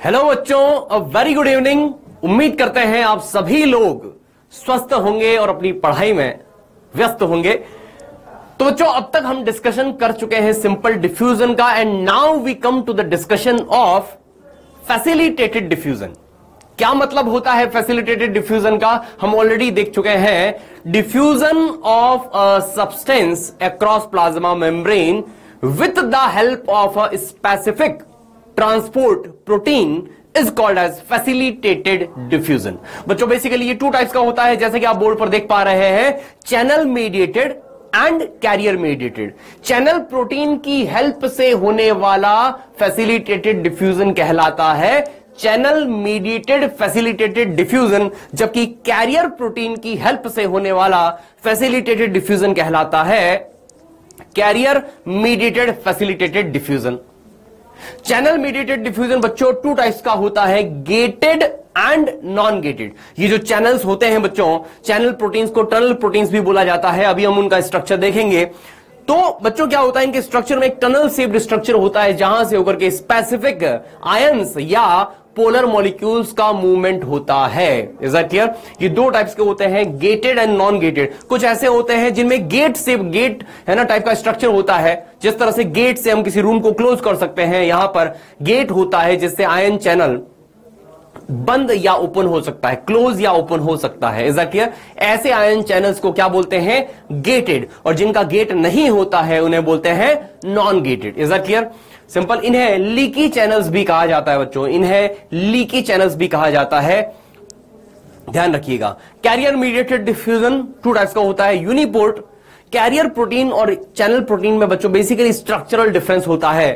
Hello बच्चों, a very good evening. उम्मीद करते हैं आप सभी लोग स्वस्थ होंगे और अपनी पढ़ाई में व्यस्त होंगे। तो बच्चों, अब तक हम डिस्कशन कर चुके हैं सिंपल डिफ्यूजन का, and now we come to the discussion of facilitated diffusion. क्या मतलब होता है फैसिलिटेटेड डिफ्यूजन का, हम ऑलरेडी देख चुके हैं। Diffusion of a substance across plasma membrane with the help of a specific transport protein is called as facilitated diffusion. बच्चों, बेसिकली ये टू टाइप्स का होता है, जैसे कि आप बोर्ड पर देख पा रहे हैं, channel mediated and carrier mediated. Channel protein की हेल्प से होने वाला फैसिलिटेटेड डिफ्यूजन कहलाता है चैनल मीडिएटेड फैसिलिटेटेड डिफ्यूजन, जबकि कैरियर प्रोटीन की हेल्प से होने वाला फैसिलिटेटेड डिफ्यूजन कहलाता है carrier mediated facilitated diffusion. Channel mediated diffusion बच्चों टू टाइप्स का होता है, गेटेड एंड नॉन गेटेड। ये जो चैनल्स होते हैं बच्चों, चैनल प्रोटीन्स को टनल प्रोटीन्स भी बोला जाता है। अभी हम उनका स्ट्रक्चर देखेंगे। तो बच्चों क्या होता है, इनके स्ट्रक्चर में एक टनल शेप्ड स्ट्रक्चर होता है, जहां से होकर के स्पेसिफिक आयंस या पोलर मॉलिक्यूल्स का मूवमेंट होता है। Is that clear? ये दो टाइप्स के होते हैं, गेटेड एंड नॉन गेटेड। कुछ ऐसे होते हैं जिनमें गेट है ना टाइप का स्ट्रक्चर होता है, जिस तरह से गेट से हम किसी रूम को क्लोज कर सकते हैं। यहां पर गेट होता है जिससे आयन चैनल बंद या ओपन हो सकता है, क्लोज या ओपन हो सकता है। Is that clear? ऐसे आयन चैनल्स को क्या बोलते हैं? गेटेड। और जिनका गेट नहीं होता है उन्हें बोलते हैं non gated. Is that clear? Simple. इन्हें लीकी चैनल्स भी कहा जाता है बच्चों, इन्हें लीकी चैनल्स भी कहा जाता है। ध्यान रखिएगा। Carrier mediated diffusion two types का होता है, यूनिपोर्ट। कैरियर प्रोटीन और चैनल प्रोटीन में बच्चों बेसिकली स्ट्रक्चरल डिफरेंस होता है।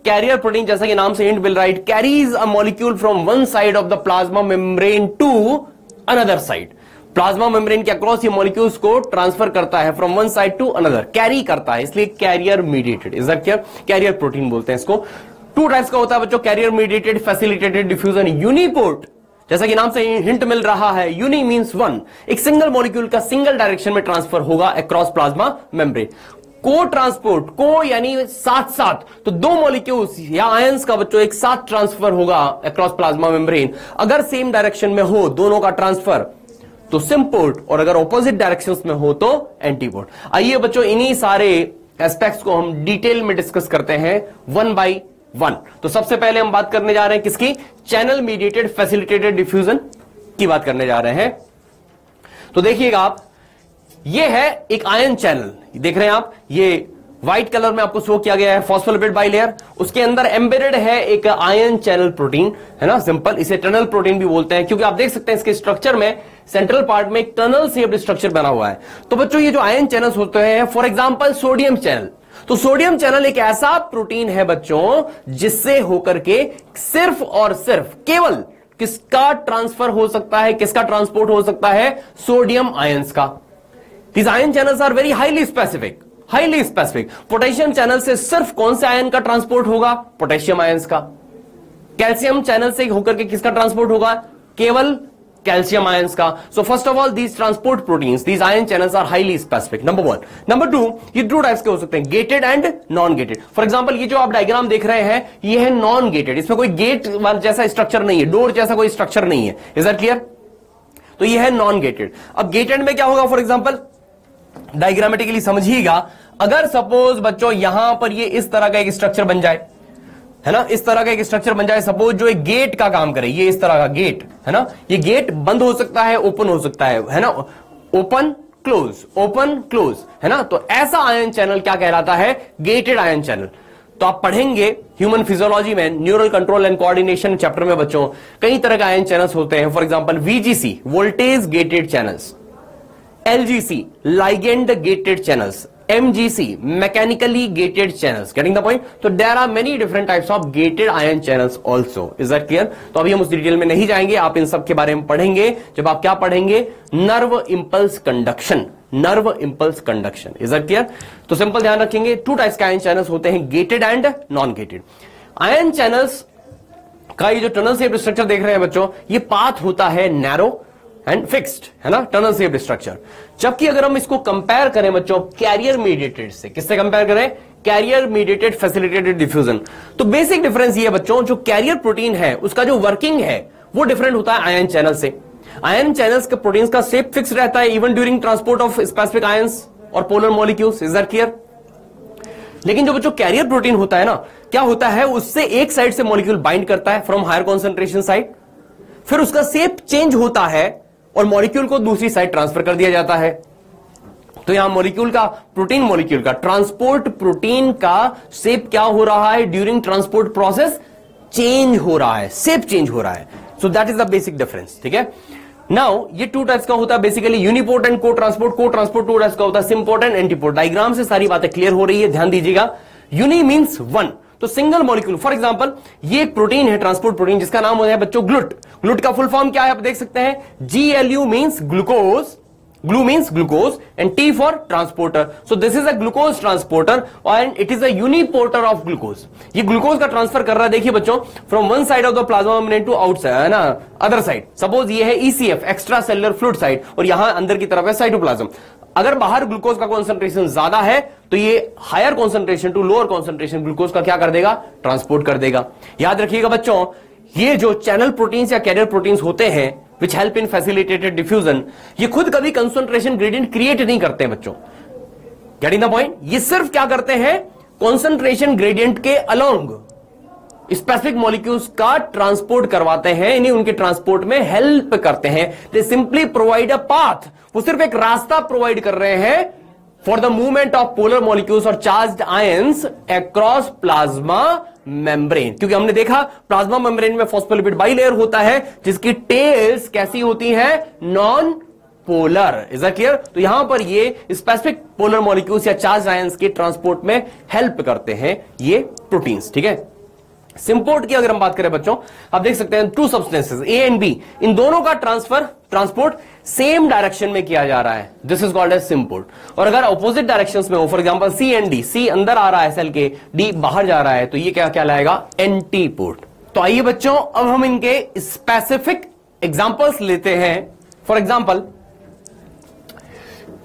कैरियर प्रोटीन, जैसा कि नाम से हिंट मिल रहा है, it carries a molecule from one side of the plasma membrane to another side. Plasma membrane के अक्रॉस ये मॉलिक्यूल्स को ट्रांसफर करता है from one side to another, carry करता है, इसलिए carrier mediated. Is that clear? Carrier protein बोलते हैं इसको। टू टाइप्स का होता है बच्चों, carrier mediated facilitated diffusion. Uniport, जैसा कि नाम से हिंट मिल रहा है, यूनि मींस वन, एक सिंगल मॉलिक्यूल का सिंगल डायरेक्शन में ट्रांसफर होगा अक्रॉस प्लाज्मा मेम्ब्रेन। को ट्रांसपोर्ट, को यानी साथ साथ, तो दो मॉलिक्यूल्स या आयंस का बच्चों एक साथ ट्रांसफर होगा अक्रॉस प्लाज्मा मेम्ब्रेन। अगर सेम डायरेक्शन में हो दोनों का ट्रांसफर तो सिम्पोर्ट, और अगर ऑपोजिट डायरेक्शंस में हो तो एंटीपोर्ट। आइए बच्चों, इन्हीं सारे एस्पेक्ट्स को हम डिटेल में डिस्कस करते हैं वन बाय वन। तो सबसे पहले हम बात करने जा रहे हैं किसकी? चैनल मीडिएटेड फैसिलिटेटेड डिफ्यूजन की बात करने जा रहे हैं। तो देखिएगा आप, ये है एक आयन चैनल, देख रहे हैं आप, ये व्हाइट कलर में आपको शो किया गया है, फॉस्फोलिपिड बाइलेयर। उसके अंदर एम्बेडेड है एक आयन चैनल प्रोटीन, है ना, सिंपल। इसे टनल प्रोटीन भी बोलते हैं, क्योंकि आप देख सकते हैं इसके स्ट्रक्चर में सेंट्रल पार्ट में एक टनल शेप्ड स्ट्रक्चर बना हुआ है। तो बच्चों, ये जो आयन चैनल्स होते हैं, फॉर एग्जांपल सोडियम चैनल, तो सोडियम चैनल एक ऐसा प्रोटीन है बच्चों जिससे होकर के सिर्फ और सिर्फ केवल किसका ट्रांसफर हो सकता है, किसका ट्रांसपोर्ट हो सकता है? सोडियम आयंस का। These ion channels are very highly specific, highly specific. Potassium channel से सिर्फ कौन से आयन का ट्रांसपोर्ट होगा? पोटेशियम आयंस का। कैल्शियम चैनल से होकर के किसका ट्रांसपोर्ट होगा? केवल कैल्शियम आयंस का। So first of all, these transport proteins, these ion channels are highly specific, number one. Number two, ये दो टाइप्स के हो सकते हैं, gated and non gated. For example, ये जो आप डायग्राम देख रहे हैं, ये है नॉन गेटेड, इसमें कोई गेट जैसा स्ट्रक्चर नहीं है, डोर जैसा कोई स्ट्रक्चर नहीं है। Is that clear? तो ये है नॉन गेटेड। अब गेटेड में क्या होगा? फॉर एग्जाम्पल, डायग्रामेटिकली समझिएगा, अगर सपोज बच्चों यहां पर ये इस तरह का एक स्ट्रक्चर बन जाए, है ना, इस तरह का एक स्ट्रक्चर बन जाए, सपोज जो एक गेट का काम करे, ये इस तरह का गेट है ना, ये गेट बंद हो सकता है, ओपन हो सकता है ना, ओपन क्लोज, है ना। तो ऐसा आयन चैनल क्या कहलाता है? Gated ion channel. तो आप पढ़ेंगे ह्यूमन फिजियोलॉजी में, neural control and coordination chapter में बच्चों, कई तरह के आयन चैनल्स होते हैं। For example, VGC, voltage gated channels, LGC, ligand gated channels, MGC, mechanically gated channels. Getting the point? So there are many different types of gated ion channels also. Is that clear? तो अभी हम उस detail में नहीं जाएंगे, आप इन सब के बारे में पढ़ेंगे जब आप क्या पढ़ेंगे? Nerve impulse conduction, nerve impulse conduction. Is that clear? तो सिंपल ध्यान रखेंगे, टू टाइप्स के आयन चैनल्स होते हैं, gated and non gated. Ion channels का ये जो टनल शेप्ड स्ट्रक्चर देख रहे हैं बच्चों, ये पाथ होता है नैरो एंड फिक्स्ड, है ना, टनल शेप्ड स्ट्रक्चर। जबकि अगर हम इसको कंपेयर करें बच्चों कैरियर मीडिएटेड से, किससे कंपेयर करें? Carrier mediated facilitated diffusion. तो बेसिक डिफरेंस ये है बच्चों, जो कैरियर प्रोटीन है उसका जो वर्किंग है वो डिफरेंट होता है आयन चैनल से। आयन चैनल्स के प्रोटीन्स का शेप फिक्स रहता है even during transport of specific ions और polar molecules. Is that clear? लेकिन जो बच्चों कैरियर प्रोटीन होता है ना, क्या होता है, उससे एक साइड से मॉलिक्यूल बाइंड करता है फ्रॉम हायर कॉन्सेंट्रेशन साइड, फिर उसका शेप चेंज होता है और मॉलिक्यूल को दूसरी साइड ट्रांसफर कर दिया जाता है। तो यहां मॉलिक्यूल का, प्रोटीन मॉलिक्यूल का, ट्रांसपोर्ट प्रोटीन का शेप क्या हो रहा है ड्यूरिंग ट्रांसपोर्ट प्रोसेस? चेंज हो रहा है, शेप चेंज हो रहा है। So that is the basic difference. ठीक है, नाउ ये टू टाइप्स का होता है बेसिकली, यूनिपोर्ट एंड को ट्रांसपोर्ट। को ट्रांसपोर्ट टू टाइप्स का होता है, सिम्पोर्ट एंड एंटीपोर्ट। डायग्राम से सारी बातें क्लियर हो रही है, ध्यान दीजिएगा। यूनि मींस वन, तो सिंगल मॉलिक्यूल। फॉर एग्जांपल ये एक प्रोटीन है, ट्रांसपोर्ट प्रोटीन, जिसका नाम होता है बच्चों ग्लूट। ग्लूट का फुल फॉर्म क्या है आप देख सकते हैं, GLU means glucose, glu means glucose and T for transporter. So this is a glucose transporter and it is a uniporter of glucose. ये ग्लूकोज का ट्रांसफर कर रहा है, देखिए बच्चों, from one side of the plasma membrane to outside, है ना, other side. Suppose ये है ECF, extra cellular fluid side, और यहां अंदर की तरफ है साइटोप्लाज्म। अगर बाहर ग्लूकोज का कॉन्सेंट्रेशन ज्यादा है तो ये higher concentration to lower concentration glucose का क्या कर देगा, ट्रांसपोर्ट कर देगा। याद रखिएगा बच्चों, ये जो चैनल प्रोटीन्स या कैरियर प्रोटीन्स होते हैं which help in facilitated diffusion, ये खुद कभी कंसंट्रेशन ग्रेडियंट क्रिएट नहीं करते हैं बच्चों। Getting the point? ये सिर्फ क्या करते हैं, कंसंट्रेशन ग्रेडियंट के अलोंग स्पेसिफिक मॉलिक्यूल्स का ट्रांसपोर्ट करवाते हैं, यानी उनके ट्रांसपोर्ट में हेल्प करते हैं। They simply provide a path, वो सिर्फ एक रास्ता प्रोवाइड कर रहे हैं for the movement of polar molecules और charged ions across plasma membrane. क्योंकि हमने देखा प्लाज्मा मेम्ब्रेन में फॉस्फोलिपिड बाइलेयर होता है जिसकी टेल्स कैसी होती हैं, non polar. Is that clear? तो यहां पर ये स्पेसिफिक पोलर मॉलिक्यूल्स या चार्ज आयंस के ट्रांसपोर्ट में हेल्प करते हैं ये प्रोटीन्स। ठीक है, सिम्पोर्ट की अगर हम बात करें बच्चों, आप देख सकते हैं to substances A and B, इन दोनों का ट्रांसपोर्ट सेम डायरेक्शन में किया जा रहा है, this is called as symport. और अगर अपोजिट डायरेक्शंस में हो, for example C and D, C अंदर आ रहा है सेल के, D बाहर जा रहा है, तो ये क्या क्या लाएगा, एंटीपोर्ट। तो आइए बच्चों, अब हम इनके स्पेसिफिक एग्जांपल्स लेते हैं। फॉर एग्जांपल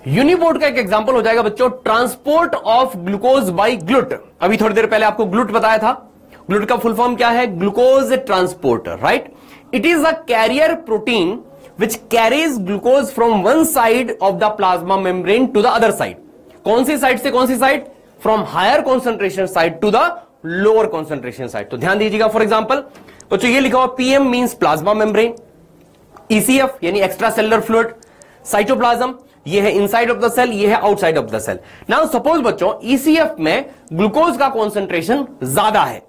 यूनिपोर्ट का एक एग्जांपल हो जाएगा बच्चों, transport of glucose by GLUT. अभी थोड़ी देर पहले आपको ग्लूट बताया था, ग्लूट का फुल फॉर्म क्या है, glucose transporter, right. It is a carrier protein which carries glucose from one side of the plasma membrane to the other side। कौन सी साइड से कौन सी side, from higher concentration side to the lower concentration side। तो ध्यान दीजिएगा, for example बच्चों ये लिखा हुआ PM means plasma membrane, ECF यानी एक्स्ट्रा सेलुलर फ्लूइड, साइटोप्लाज्म ये है इनसाइड ऑफ द सेल, ये है outside of the cell. Now suppose बच्चों ECF में ग्लूकोज का कॉन्सेंट्रेशन ज्यादा है,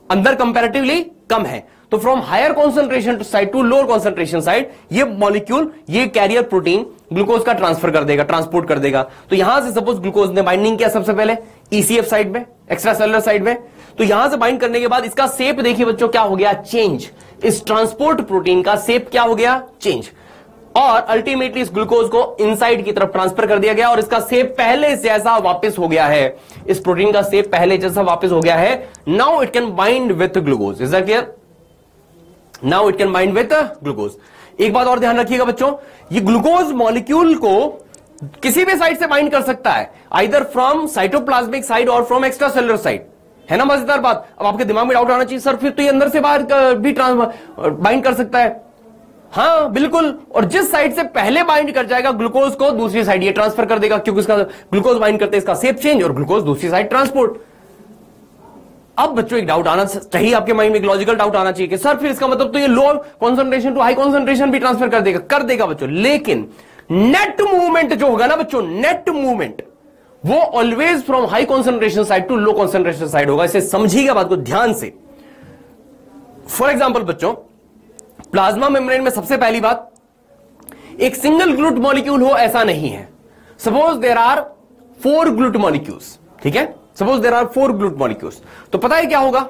अंदर कंपैरेटिवली कम है, तो from higher concentration to side to lower concentration side ये मॉलिक्यूल, ये कैरियर प्रोटीन ग्लूकोज का ट्रांसफर कर देगा, ट्रांसपोर्ट कर देगा। तो यहां से सपोज ग्लूकोज ने बाइंडिंग किया सबसे पहले ECF साइड में, एक्स्ट्रा सेलुलर साइड में, तो यहां से बाइंड करने के बाद इसका शेप देखिए बच्चों क्या हो गया, चेंज। इस ट्रांसपोर्ट प्रोटीन का शेप क्या हो गया, चेंज, और अल्टीमेटली इस ग्लूकोज को इनसाइड की तरफ ट्रांसफर कर दिया गया और इसका शेप पहले जैसा वापस हो गया है, इस प्रोटीन का शेप पहले जैसा वापस हो गया है। Now it can bind with glucose. Is that clear? Now it can bind with glucose. एक बात और ध्यान रखिएगा बच्चों, ये ग्लूकोज मॉलिक्यूल को किसी भी साइड से बाइंड कर सकता है, आइदर फ्रॉम साइटोप्लाज्मिक साइड और फ्रॉम एक्स्ट्रा सेलुलर साइड। है ना मजेदार बात? अब आपके दिमाग में डाउट आना चाहिए, सर फिर तो ये अंदर से बाहर भी बाइंड कर सकता है। हाँ बिल्कुल, और जिस साइड से पहले बाइंड कर जाएगा ग्लूकोज को, दूसरी साइड ये ट्रांसफर कर देगा, क्योंकि इसका ग्लूकोज बाइंड करते इसका शेप चेंज और ग्लूकोज दूसरी साइड ट्रांसपोर्ट। अब बच्चों एक डाउट आना चाहिए आपके माइंड में, एक लॉजिकल डाउट आना चाहिए कि सर फिर इसका मतलब तो ये low concentration to high concentration भी ट्रांसफर कर देगा बच्चों, लेकिन नेट मूवमेंट जो होगा ना बच्चों, नेट मूवमेंट वो always from high concentration side to low concentration side होगा। इसे समझिएगा बात को ध्यान से। फॉर एग्जाम्पल बच्चों, प्लाज्मा मेम्ब्रेन में सबसे पहली बात, एक सिंगल ग्लूट मॉलिक्यूल हो ऐसा नहीं है। Suppose there are 4 GLUT molecules, ठीक है, suppose there are 4 GLUT molecules, तो पता है क्या होगा,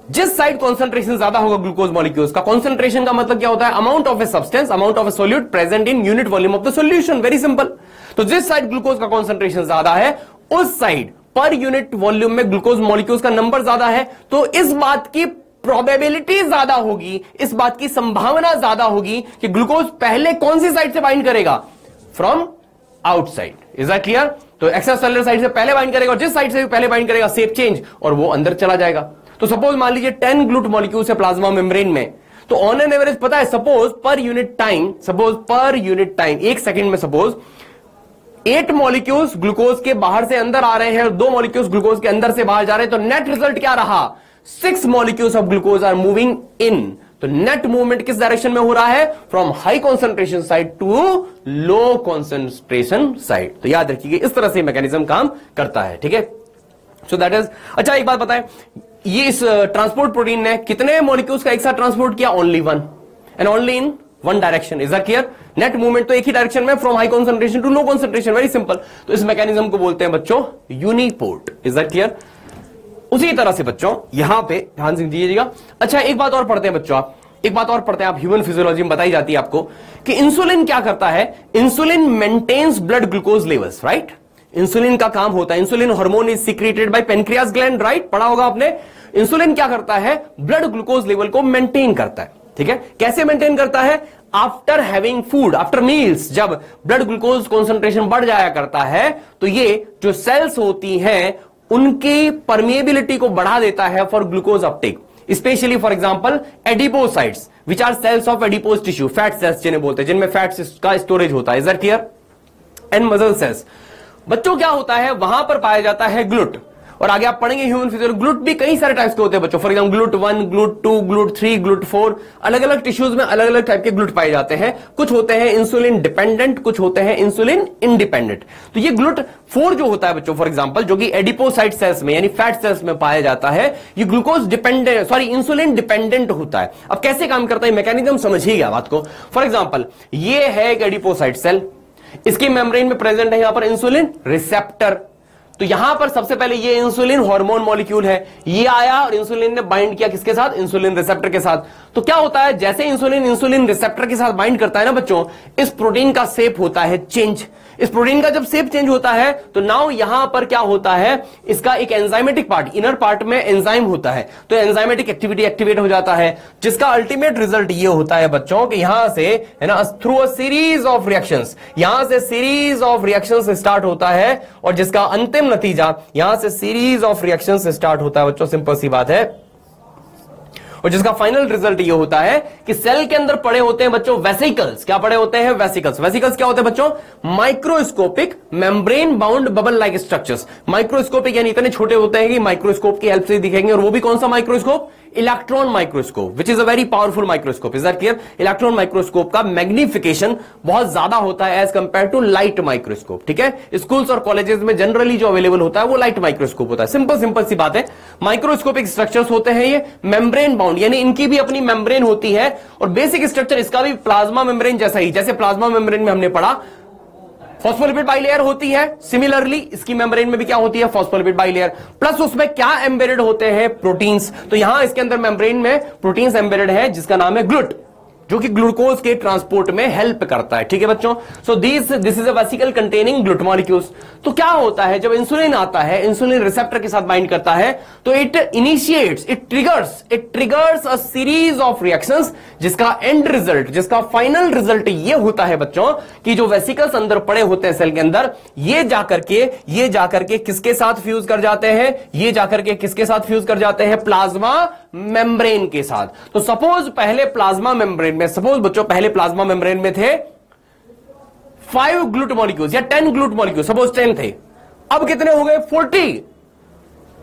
जिस साइड कॉन्सेंट्रेशन ज्यादा होगा ग्लूकोज मॉलिक्यूल्स का, कॉन्सेंट्रेशन का मतलब क्या होता है, amount of a substance, amount of A solute present in unit volume of the solution, very simple. तो जिस साइड ग्लूकोज का कॉन्सेंट्रेशन ज्यादा है उस साइड पर यूनिट वॉल्यूम में ग्लूकोज मॉलिक्यूल्स का नंबर ज्यादा है, तो इस बात की प्रोबेबिलिटी ज्यादा होगी, इस बात की संभावना ज्यादा होगी कि ग्लूकोज पहले कौन सी साइड से बाइंड करेगा, from outside. Is that clear? तो एक्स्ट्रा सेलुलर साइड से पहले बाइंड करेगा और जिस साइड से पहले बाइंड करेगा सेप चेंज और वो अंदर चला जाएगा। तो सपोज मान लीजिए 10 ग्लूट मॉलिक्यूल्स है प्लाज्मा मेम्ब्रेन में, तो ऑन एन एवरेज पता है suppose per unit time 1 second में सपोज 8 मॉलिक्यूल्स ग्लूकोज के बाहर से अंदर आ रहे हैं और 2 मॉलिक्यूल्स ग्लूकोज के अंदर से बाहर जा रहे हैं, तो नेट रिजल्ट क्या रहा? 6 molecules of glucose are moving in. तो नेट मूवमेंट किस डायरेक्शन में हो रहा है? From high concentration side to low concentration side. तो याद रखिए इस तरह से मैकेनिज्म काम करता है। ठीक है, सो दैट इज। अच्छा एक बात बताएं, ये इस ट्रांसपोर्ट प्रोटीन ने कितने मॉलिक्यूल्स का एक साथ ट्रांसपोर्ट किया? Only 1 and only in 1 direction. Is that clear? Net movement तो एक ही डायरेक्शन में, from high concentration to low concentration, very simple. तो इस मैकेनिज्म को बोलते हैं बच्चों यूनिपोर्ट। Is that clear? उसी तरह से बच्चों यहां पे ध्यान से दीजिएगा। अच्छा एक बात और पढ़ते हैं बच्चों, आप ह्यूमन फिजियोलॉजी में बताई जाती है आपको कि इंसुलिन क्या करता है? Insulin maintains blood glucose levels, right? Insulin का काम होता है, insulin hormone is secreted by pancreas gland, right? पढ़ा होगा आपने। इंसुलिन क्या करता है? ब्लड ग्लूकोज लेवल को मेंटेन करता है। ठीक है, कैसे मेंटेन करता है? After having food, after meals, जब ब्लड ग्लूकोज कॉन्सेंट्रेशन बढ़ जाया करता है तो ये जो सेल्स होती हैं उनकी परमिएबिलिटी को बढ़ा देता है for glucose uptake, specially for example adipocytes which are cells of adipose tissue, fat cells जिन्हें बोलते हैं, जिनमें फैट्स का स्टोरेज होता है। Is that clear? And muscle cells. बच्चों क्या होता है? वहां पर पाया जाता है ग्लूट, और आगे आप पढ़ेंगे ह्यूमन फिजियोलॉजी। ग्लूट भी कई सारे टाइप्स के होते हैं बच्चों, for example GLUT 1, GLUT 2, GLUT 3, GLUT 4, अलग अलग टिश्यूज में अलग अलग टाइप के ग्लूट पाए जाते हैं। कुछ होते हैं इंसुलिन डिपेंडेंट, कुछ होते हैं इंसुलिन इंडिपेंडेंट। तो ये ग्लूट 4 जो होता है बच्चों, फॉर एग्जांपल जो कि एडिपोसाइट सेल्स में यानी फैट सेल्स में पाया जाता है, ये glucose dependent, sorry insulin dependent होता है। अब कैसे काम करता है मैकेनिज्म समझिएगा बात को। फॉर एग्जांपल ये है एक एडिपोसाइट सेल, इसकी मेम्ब्रेन में प्रेजेंट है यहां पर इंसुलिन रिसेप्टर। तो यहां पर सबसे पहले ये इंसुलिन हार्मोन मॉलिक्यूल है, ये आया और इंसुलिन ने बाइंड किया किसके साथ? इंसुलिन रिसेप्टर के साथ। तो क्या होता है? जैसे इंसुलिन रिसेप्टर के साथ बाइंड करता है ना बच्चों, इस प्रोटीन का शेप होता है चेंज। इस प्रोटीन का जब शेप चेंज होता है तो नाउ यहां पर क्या होता है? इसका एक एंजाइमेटिक पार्ट, इनर पार्ट में एंजाइम होता है, तो एंजाइमेटिक एक्टिविटी एक्टिवेट हो जाता है, जिसका अल्टीमेट रिजल्ट ये होता है बच्चों कि यहां से है ना, through a series of reactions, यहां से सीरीज ऑफ रिएक्शंस स्टार्ट होता है और जिसका अंतिम नतीजा यहां से सीरीज ऑफ रिएक्शंस स्टार्ट होता है बच्चों। सिंपल सी बात है, और जिसका फाइनल रिजल्ट ये होता है कि सेल के अंदर पड़े होते हैं बच्चों वेसिकल्स। क्या पड़े होते हैं? वेसिकल्स। वेसिकल्स क्या होते हैं बच्चों? Microscopic membrane bound bubble like structures. Microscopic यानी इतने छोटे होते हैं कि माइक्रोस्कोप की हेल्प से दिखेंगे, और वो भी कौन सा microscope? Electron microscope, which is a very powerful microscope. Is that clear? Electron microscope का मैग्निफिकेशन बहुत ज्यादा होता है as compare to light microscope. ठीक है, स्कूल्स और कॉलेजेस में जनरली जो अवेलेबल होता है वो लाइट माइक्रोस्कोप होता है। सिंपल सी बात है, माइक्रोस्कोपिक स्ट्रक्चर्स होते हैं ये मेम्ब्रेन बाउंड, यानी इनकी भी अपनी मेम्ब्रेन होती है, और बेसिक स्ट्रक्चर इसका भी प्लाज्मा मेम्ब्रेन जैसा ही, जैसे प्लाज्मा मेम्ब्रेन में हमने पढ़ा फॉस्फोलिपिड बाइलेयर होती है, सिमिलरली इसकी मेम्ब्रेन में भी क्या होती है? फॉस्फोलिपिड बाइलेयर, प्लस उसमें क्या एम्बेडेड होते हैं? प्रोटीन्स। तो यहां इसके अंदर मेम्ब्रेन में प्रोटीन्स एम्बेडेड है जिसका नाम है ग्लूट, जो कि ग्लूकोज के ट्रांसपोर्ट में हेल्प करता है। ठीक है बच्चों, so this is a vesicle containing GLUT molecules. तो क्या होता है जब इंसुलिन आता है, इंसुलिन रिसेप्टर के साथ बाइंड करता है, तो it initiates, it triggers a series of reactions, जिसका एंड रिजल्ट, जिसका फाइनल रिजल्ट ये होता है बच्चों कि जो वेसिकल्स अंदर पड़े होते हैं सेल के अंदर, ये जाकर के किसके साथ फ्यूज कर जाते हैं? ये जाकर के किसके साथ फ्यूज कर जाते हैं? प्लाज्मा मेम्ब्रेन के साथ। तो सपोज पहले प्लाज्मा मेम्ब्रेन में, सपोज बच्चों पहले प्लाज्मा मेम्ब्रेन में थे 5 ग्लूट मॉलिक्यूल्स या 10 ग्लूट मॉलिक्यूल, सपोज 10 थे, अब कितने हो गए? 40।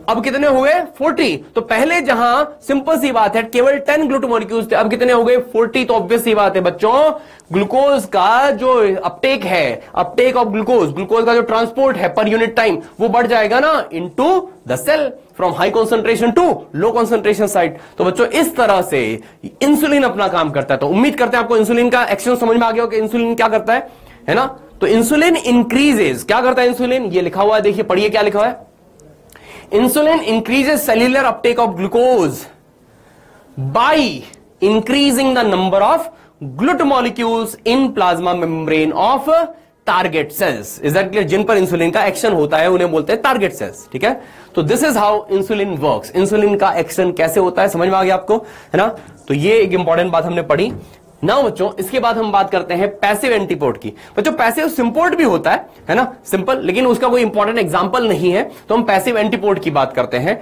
अब कितने हो गए? 40। तो पहले जहां सिंपल सी बात है केवल 10 ग्लूट मॉलिक्यूल्स थे, अब कितने हो गए? 40। तो ऑब्वियस सी बात है बच्चों, ग्लूकोज का जो अपटेक है, अपटेक ऑफ ग्लूकोज का जो ट्रांसपोर्ट है पर यूनिट टाइम, वो बढ़ जाएगा ना into the cell, from high concentration to low concentration side. तो बच्चों इस तरह से इंसुलिन अपना काम करता है। तो उम्मीद करते हैं आपको इंसुलिन का एक्शन समझ में आ गया हो कि इंसुलिन क्या करता है ना। तो इंसुलिन इंक्रीजेस, क्या करता है इंसुलिन? ये लिखा हुआ है, देखिए पढ़िए क्या लिखा हुआ है। Insulin increases cellular uptake of glucose by increasing the number of GLUT molecules in plasma membrane of target cells. Is that clear? जिन पर इंसुलिन का एक्शन होता है उन्हें बोलते हैं टारगेट सेल्स। ठीक है, तो this is how insulin works. Insulin का एक्शन कैसे होता है समझ में आ गया आपको, है ना। तो ये एक इंपॉर्टेंट बात हमने पढ़ी। नाउ बच्चों इसके बाद हम बात करते हैं पैसिव एंटीपोर्ट की। बच्चों पैसिव सिम्पोर्ट भी होता है ना, सिंपल, लेकिन उसका कोई इंपॉर्टेंट एग्जांपल नहीं है, तो हम पैसिव एंटीपोर्ट की बात करते हैं।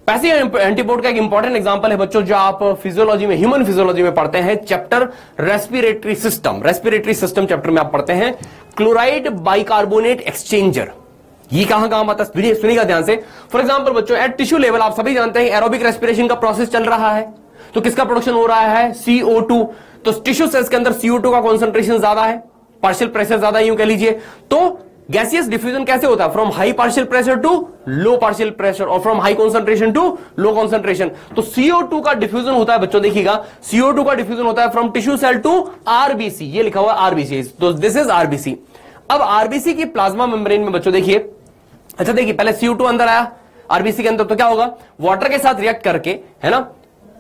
पैसिव एंटीपोर्ट का एक इंपॉर्टेंट एग्जांपल है बच्चों जो आप फिजियोलॉजी में, ह्यूमन फिजियोलॉजी में पढ़ते हैं, चैप्टर रेस्पिरेटरी सिस्टम चैप्टर में आप पढ़ते हैं क्लोराइड बाइकार्बोनेट एक्सचेंजर। ये कहां आता है सुनिएगा ध्यान से। फॉर एग्जांपल बच्चों एट टिश्यू लेवल आप सभी जानते हैं एरोबिक रेस्पिरेशन का प्रोसेस चल रहा है, तो किसका प्रोडक्शन हो रहा है, CO2। तो टिश्यू सेल्स के अंदर CO2 का कॉन्सेंट्रेशन ज्यादा है, पार्शियल प्रेशर ज्यादा यूं कह लीजिए। तो गैसियस डिफ्यूजन कैसे होता है, from high partial pressure to low partial pressure और from high concentration to low concentration. तो CO2 का डिफ्यूजन होता है बच्चों, देखिएगा CO2 का डिफ्यूजन होता है from tissue cell to RBC, ये लिखा हुआ RBC, तो दिस इज RBC। अब RBC की प्लाज्मा मेम्ब्रेन में बच्चों देखिए, अच्छा देखिए पहले CO2 अंदर आया RBC के अंदर, तो क्या होगा, वाटर के साथ रिएक्ट करके, है ना,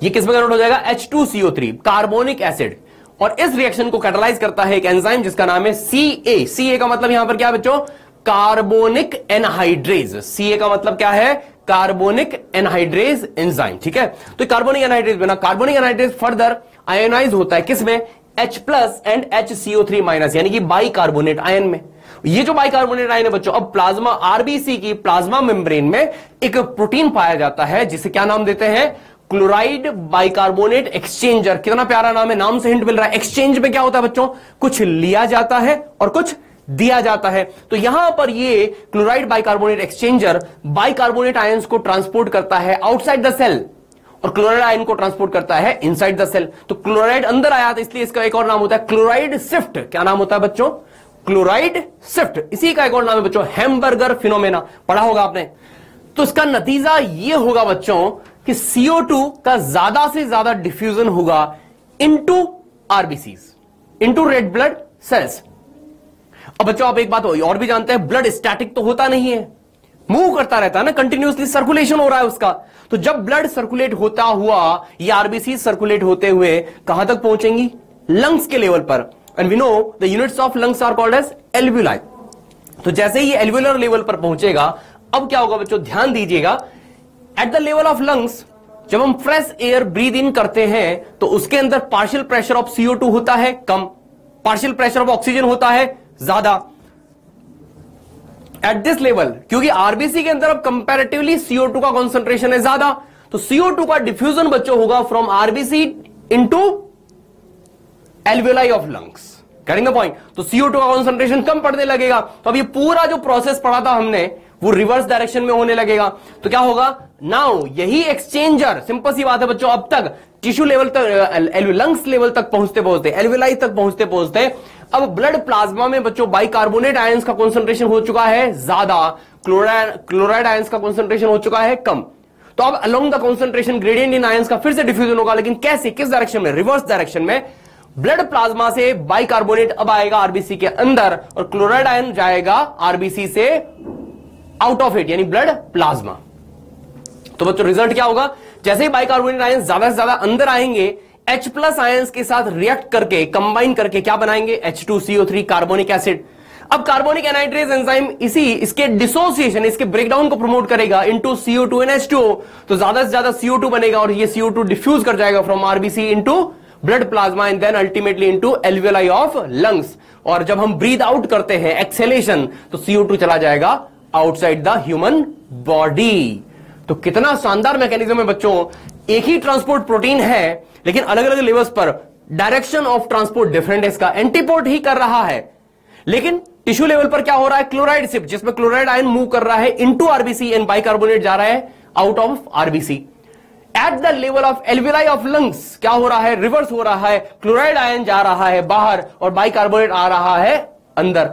ये किस में कन्वर्ट हो जाएगा, H2CO3 कार्बोनिक एसिड, और इस रिएक्शन को कैटलाइज करता है एक एंजाइम जिसका नाम है CA का मतलब यहां पर क्या है बच्चों, कार्बोनिक एनहाइड्रेज। CA का मतलब क्या है, कार्बोनिक एनहाइड्रेज एंजाइम, ठीक है। तो कार्बोनिक एनहाइड्रेज बना, कार्बोनिक एनहाइड्रेज फर्दर आयोनाइज होता है किसमें, H+ एंड HCO3-, यानी कि बाइकार्बोनेट आयन में। ये जो बाइकार्बोनेट आयन है बच्चों, अब प्लाज्मा RBC की प्लाज्मा मेम्ब्रेन में एक प्रोटीन पाया जाता है जिसे क्या नाम देते हैं, क्लोराइड बाइकार्बोनेट एक्सचेंजर। कितना प्यारा नाम है, नाम से हिंट मिल रहा है। एक्सचेंज में क्या होता है बच्चों, कुछ लिया जाता है और कुछ दिया जाता है। तो यहां पर ये chloride bicarbonate exchanger bicarbonate ions को ट्रांसपोर्ट करता है आउटसाइड द सेल और क्लोराइड आयन को ट्रांसपोर्ट करता है इनसाइड द सेल। तो क्लोराइड अंदर आया था, इसलिए इसका एक और नाम होता है क्लोराइड शिफ्ट। क्या नाम होता है बच्चों, क्लोराइड शिफ्ट। इसी का एक और नाम है बच्चों हैमबर्गर फिनोमेना, पढ़ा होगा आपने। तो इसका नतीजा यह होगा बच्चों कि CO2 का ज्यादा से ज्यादा डिफ्यूजन होगा into RBCs, into red blood cells. अब बच्चों आप एक बात और भी जानते हैं, ब्लड स्टैटिक तो होता नहीं है, मूव करता रहता है ना, कंटिन्यूअसली सर्कुलेशन हो रहा है उसका। तो जब ब्लड सर्कुलेट होता हुआ ये RBC सर्कुलेट होते हुए कहां तक पहुंचेंगी, लंग्स के लेवल पर। And we know the units of lungs are called as alveoli. तो जैसे ही एल्वुलर लेवल पर पहुंचेगा, अब क्या होगा बच्चों, ध्यान दीजिएगा, at the level of lungs जब हम फ्रेश एयर ब्रीद इन करते हैं तो उसके अंदर पार्शियल प्रेशर ऑफ CO2 होता है कम, पार्शियल प्रेशर ऑफ ऑक्सीजन होता है ज्यादा। एट दिस लेवल क्योंकि RBC के अंदर अब कंपैरेटिवली CO2 का कॉन्सेंट्रेशन है ज्यादा, तो CO2 का डिफ्यूजन बच्चों होगा from RBC into alveoli of lungs. Getting the point. तो CO2 का कॉन्सेंट्रेशन कम पड़ने लगेगा। तो अब ये पूरा जो प्रोसेस पढ़ा था हमने वो रिवर्स डायरेक्शन में होने लगेगा। तो क्या होगा, नाउ यही एक्सचेंजर, सिंपल सी बात है बच्चों, अब तक टिश्यू लेवल तक, लंग्स लेवल तक पहुंचते पहुंचते, एल्वुलाई तक पहुंचते पहुंचते अब ब्लड प्लाज्मा में बच्चों बाइकार्बोनेट आयंस का कॉन्सेंट्रेशन हो चुका है ज्यादा, क्लोराइड आयंस का कॉन्सेंट्रेशन हो चुका है कम। तो अब along the concentration gradient in ions का फिर से डिफ्यूजन होगा, लेकिन कैसे, किस डायरेक्शन में, रिवर्स डायरेक्शन में। ब्लड प्लाज्मा से बाइकार्बोनेट अब आएगा RBC के अंदर और क्लोराइड आयन जाएगा RBC से आउट ऑफ इट, यानी ब्लड प्लाज्मा। तो बच्चों रिजल्ट क्या होगा, जैसे ही बाइकार्बोनेट आयन ज्यादा से ज्यादा अंदर आएंगे, H+ आयंस के साथ रिएक्ट करके, कंबाइन करके क्या बनाएंगे, H2CO3 कार्बोनिक एसिड। अब कार्बोनिक एनहाइड्रेज एंजाइम इसके डिसोसिएशन, इसके ब्रेकडाउन को प्रमोट करेगा इनटू CO2 and H2O। तो ज्यादा से ज्यादा CO2 बनेगा और ये CO2 डिफ्यूज कर जाएगा from RBC into blood plasma and then ultimately into alveoli of lungs. और जब हम ब्रीद आउट करते हैं एक्सेलेशन, तो CO2 चला जाएगा आउटसाइड द ह्यूमन बॉडी। तो कितना शानदार मैकेनिज्म है बच्चों, एक ही ट्रांसपोर्ट प्रोटीन है लेकिन अलग अलग लेवल्स पर डायरेक्शन ऑफ ट्रांसपोर्ट डिफरेंट है। इसका एंटीपोर्ट ही कर रहा है, लेकिन टिश्यू लेवल पर क्या हो रहा है, क्लोराइड शिफ्ट, जिसमें क्लोराइड आयन मूव कर रहा है इनटू RBC एंड बाइकार्बोनेट जा रहा है out of RBC। At the level of alveoli of lungs क्या हो रहा है, रिवर्स हो रहा है, क्लोराइड आयन जा रहा है बाहर और बाइकार्बोनेट आ रहा है अंदर।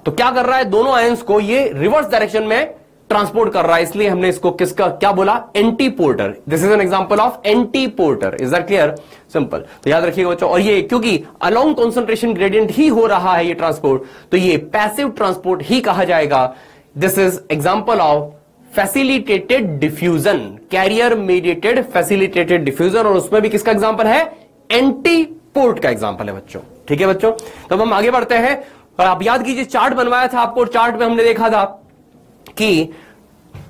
तो क्या कर रहा है, दोनों आयंस को ये रिवर्स डायरेक्शन में ट्रांसपोर्ट कर रहा है, इसलिए हमने इसको किसका क्या बोला, antiporter. This is an example of antiporter. Is that clear, simple. तो याद रखिएगा बच्चों, और ये क्योंकि अलोंग कॉन्सेंट्रेशन ग्रेडियंट ही हो रहा है ये ट्रांसपोर्ट, तो ये पैसिव ट्रांसपोर्ट ही कहा जाएगा। This is example of facilitated diffusion, carrier mediated facilitated diffusion, और उसमें भी किसका एग्जांपल है, एंटीपोर्ट का एग्जांपल है बच्चों। ठीक है बच्चों, तो हम आगे बढ़ते हैं। और आप याद कीजिए, चार्ट बनवाया था आपको, चार्ट में हमने देखा था कि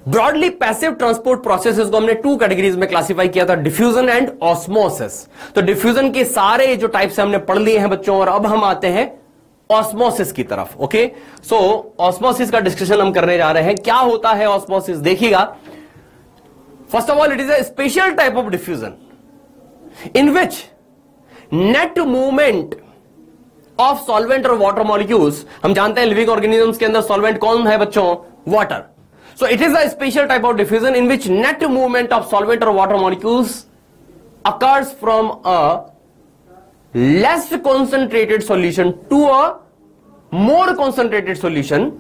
ब्रॉडली पैसिव ट्रांसपोर्ट प्रोसेसेस को हमने टू कैटेगरीज में क्लासिफाई किया था, डिफ्यूजन एंड ऑस्मोसिस। तो डिफ्यूजन के सारे जो टाइप्स हमने पढ़ लिए हैं बच्चों, और अब हम आते हैं ऑस्मोसिस की तरफ। ओके, सो ऑस्मोसिस का डिस्कशन हम करने जा रहे हैं। क्या होता है ऑस्मोसिस, देखिएगा। First of all, it is a special type of diffusion in which net movement of solvent और वाटर मॉलिक्यूल्स, हम जानते हैं लिविंग ऑर्गेनिजम्स के अंदर सॉल्वेंट कौन है बच्चों, water. So it is a special type of diffusion in which net movement of solvent और water molecules occurs from a less concentrated solution to a more concentrated solution